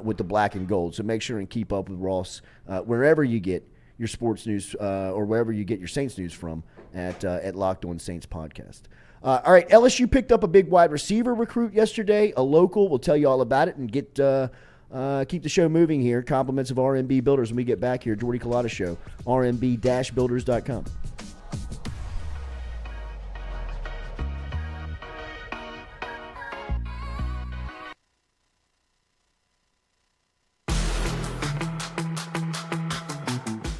with the black and gold. So make sure and keep up with Ross wherever you get your sports news or wherever you get your Saints news from at Locked On Saints podcast. All right, LSU picked up a big wide receiver recruit yesterday, a local. We'll tell you all about it and keep the show moving here. Compliments of RMB Builders when we get back here. Jordy Culotta Show, rmb-builders.com.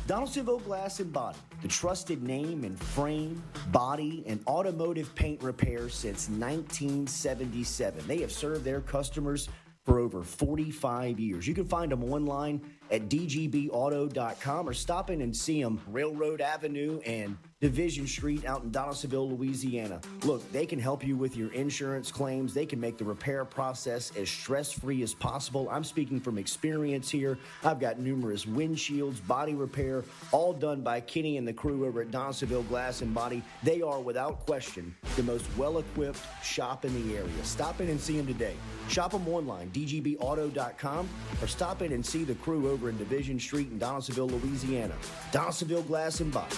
Donaldsonville Glass and Body, the trusted name in frame, body, and automotive paint repair since 1977. They have served their customers for over 45 years. You can find them online at dgbauto.com or stop in and see them Railroad Avenue and Division Street out in Donaldsonville, Louisiana. Look, they can help you with your insurance claims. They can make the repair process as stress-free as possible. I'm speaking from experience here. I've got numerous windshields, body repair, all done by Kenny and the crew over at Donaldsonville Glass and Body. They are, without question, the most well-equipped shop in the area. Stop in and see them today. Shop them online, dgbauto.com, or stop in and see the crew over in Division Street in Donaldsonville, Louisiana. Donaldsonville Glass and Body.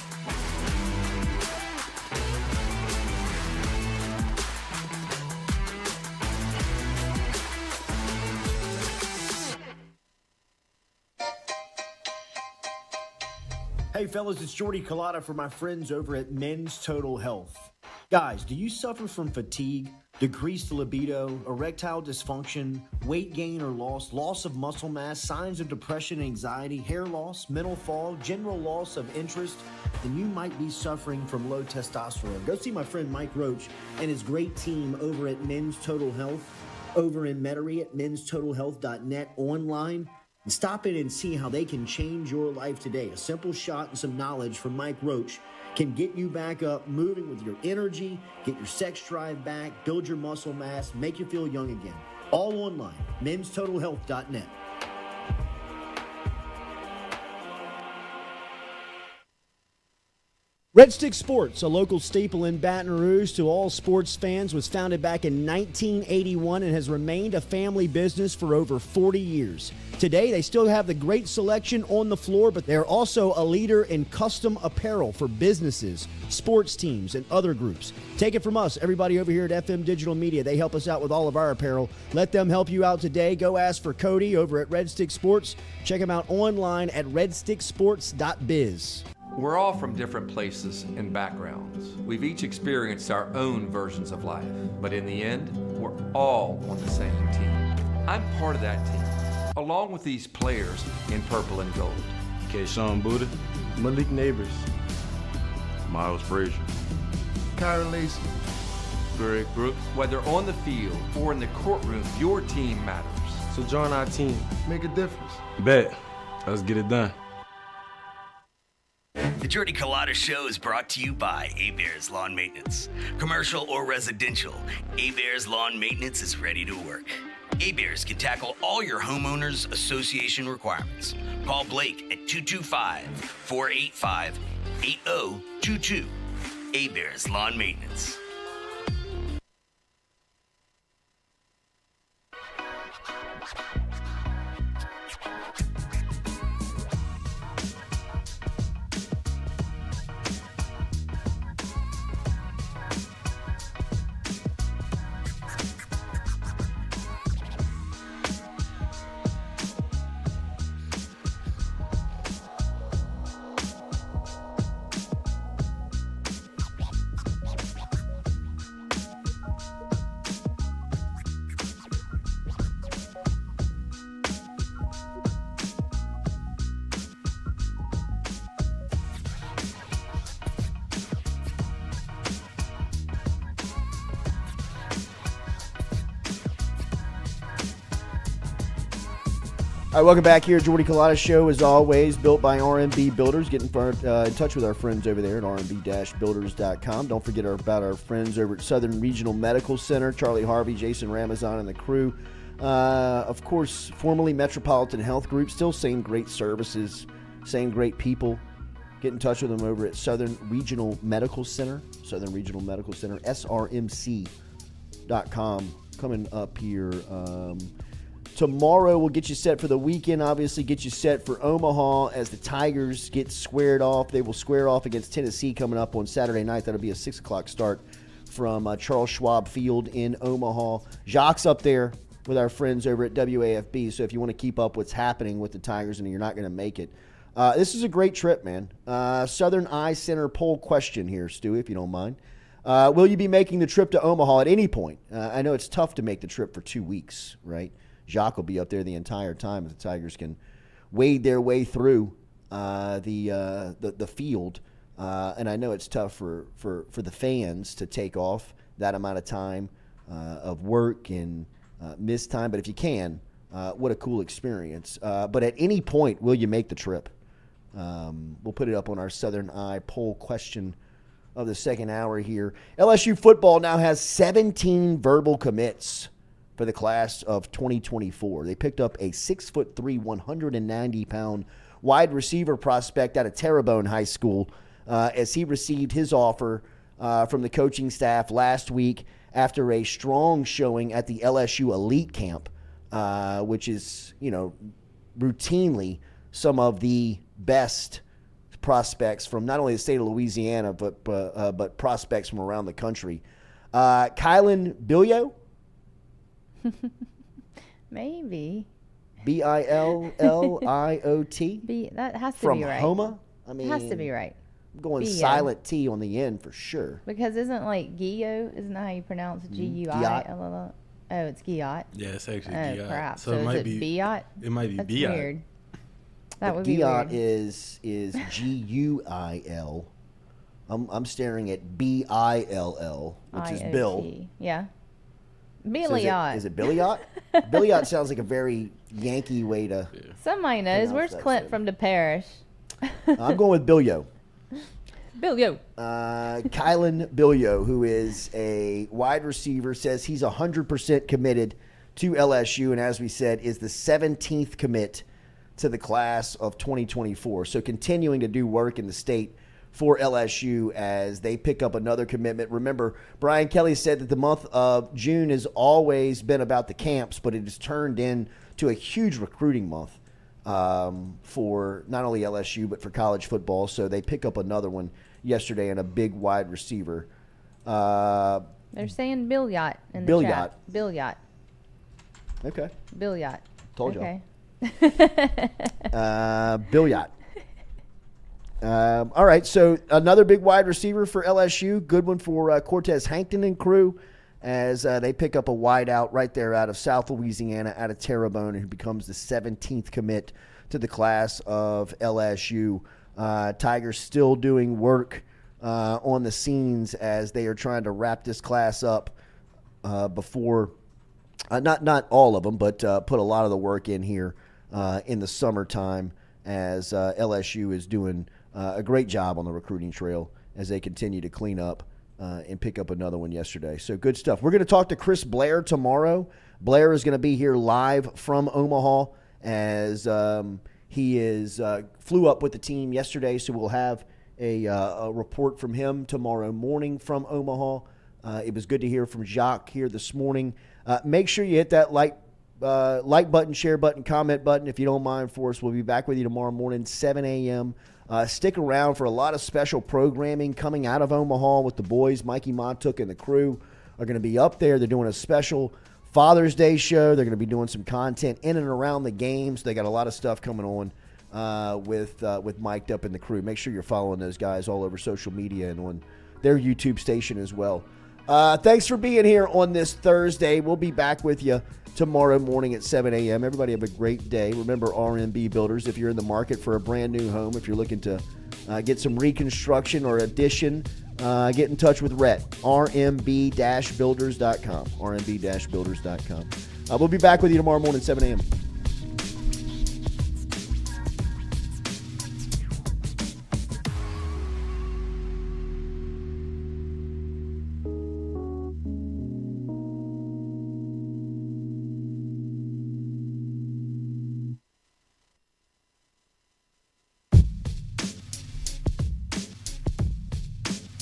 Hey fellas, it's Jordy Culotta for my friends over at Men's Total Health. Guys, do you suffer from fatigue, decreased libido, erectile dysfunction, weight gain or loss of muscle mass, signs of depression and anxiety, hair loss, mental fog, general loss of interest? Then you might be suffering from low testosterone. Go see my friend Mike Roach and his great team over at Men's Total Health over in Metairie at menstotalhealth.net online. And stop in and see how they can change your life today. A simple shot and some knowledge from Mike Roach can get you back up, moving with your energy, get your sex drive back, build your muscle mass, make you feel young again. All online, menstotalhealth.net. Red Stick Sports, a local staple in Baton Rouge to all sports fans, was founded back in 1981 and has remained a family business for over 40 years. Today, they still have the great selection on the floor, but they're also a leader in custom apparel for businesses, sports teams, and other groups. Take it from us, everybody over here at FM Digital Media. They help us out with all of our apparel. Let them help you out today. Go ask for Cody over at Red Stick Sports. Check him out online at redsticksports.biz. We're all from different places and backgrounds. We've each experienced our own versions of life, but in the end, we're all on the same team. I'm part of that team, along with these players in purple and gold. Kayshawn Buddha, Malik Neighbors, Miles Frazier, Kyron Lacey, Greg Brooks. Whether on the field or in the courtroom, your team matters. So join our team. Make a difference. Bet. Let's get it done. The Jordy Culotta Show is brought to you by A-Bears Lawn Maintenance. Commercial or residential, A-Bears Lawn Maintenance is ready to work. A-Bears can tackle all your homeowners association requirements. Call Blake at 225-485-8022. A-Bears Lawn Maintenance. All right, welcome back here. Jordy Culotta Show, as always, built by RMB Builders. Get in touch with our friends over there at rmb-builders.com. Don't forget about our friends over at Southern Regional Medical Center, Charlie Harvey, Jason Ramazan, and the crew. Of course, formerly Metropolitan Health Group, still same great services, same great people. Get in touch with them over at Southern Regional Medical Center, srmc.com. Coming up here tomorrow, we'll get you set for the weekend, obviously get you set for Omaha as the Tigers get squared off. They will square off against Tennessee coming up on Saturday night. That'll be a 6 o'clock start from Charles Schwab Field in Omaha. Jacques up there with our friends over at WAFB, so if you want to keep up what's happening with the Tigers and you're not going to make it, this is a great trip, man. Southern Eye Center poll question here, Stu, if you don't mind. Will you be making the trip to Omaha at any point? I know it's tough to make the trip for 2 weeks, right? Jacques will be up there the entire time if the Tigers can wade their way through the field. And I know it's tough for the fans to take off that amount of time of work and miss time. But if you can, what a cool experience. But at any point, will you make the trip? We'll put it up on our Southern Eye poll question of the second hour here. LSU football now has 17 verbal commits for the class of 2024. They picked up a 6'3", 190-pound wide receiver prospect out of Terrebonne High School as he received his offer from the coaching staff last week after a strong showing at the LSU Elite Camp, which is, routinely some of the best prospects from not only the state of Louisiana, but prospects from around the country. Kylan Billiot, maybe. Billiot. That has to from be right. Homa. I mean, it has to be right. I'm going Bio. silent T on the end for sure. Because isn't like Gio, isn't that how you pronounce it? G-U-I-L-L? Oh, it's Giot. Yeah, it's actually Oh, Giot. crap. So So it is might it be Biot? It might be That's Biot. weird. That But would be Giot weird. is G-U-I-L. I'm staring at B-I-L-L, which is Bill. I-O-T. Yeah. So Billiot. is it Billiot? Billiot sounds like a very Yankee way to. Somebody knows. pronounce Where's that Clint statement. from the parish? I'm going with Billio. Billio. Kylan Billio, who is a wide receiver, says he's 100% committed to LSU, and as we said, is the 17th commit to the class of 2024. So continuing to do work in the state for LSU as they pick up another commitment. Remember, Brian Kelly said that the month of June has always been about the camps, but it has turned into a huge recruiting month for not only LSU, but for college football. So they pick up another one yesterday and a big wide receiver. They're saying Billiot in the chat. Billiot. Okay. Billiot. Told y'all. Okay. Billiot. All right, so another big wide receiver for LSU. Good one for Cortez Hankton and crew as they pick up a wide out right there out of South Louisiana, out of Terrebonne, who becomes the 17th commit to the class of LSU. Tigers still doing work on the scenes as they are trying to wrap this class up before not all of them, but put a lot of the work in here in the summertime as LSU is doing a great job on the recruiting trail as they continue to clean up and pick up another one yesterday. So good stuff. We're going to talk to Chris Blair tomorrow. Blair is going to be here live from Omaha as he flew up with the team yesterday, so we'll have a report from him tomorrow morning from Omaha. It was good to hear from Jacques here this morning. Make sure you hit that like button, share button, comment button if you don't mind for us. We'll be back with you tomorrow morning, 7 a.m. Stick around for a lot of special programming coming out of Omaha with the boys. Mikey Montook and the crew are going to be up there. They're doing a special Father's Day show. They're going to be doing some content in and around the games. They got a lot of stuff coming on with Mic'd Up and the crew. Make sure you're following those guys all over social media and on their YouTube station as well. Thanks for being here on this Thursday. We'll be back with you tomorrow morning at 7 a.m. Everybody have a great day. Remember, RMB Builders, if you're in the market for a brand new home, if you're looking to get some reconstruction or addition, get in touch with Rhett, rmb-builders.com, rmb-builders.com. We'll be back with you tomorrow morning, 7 a.m.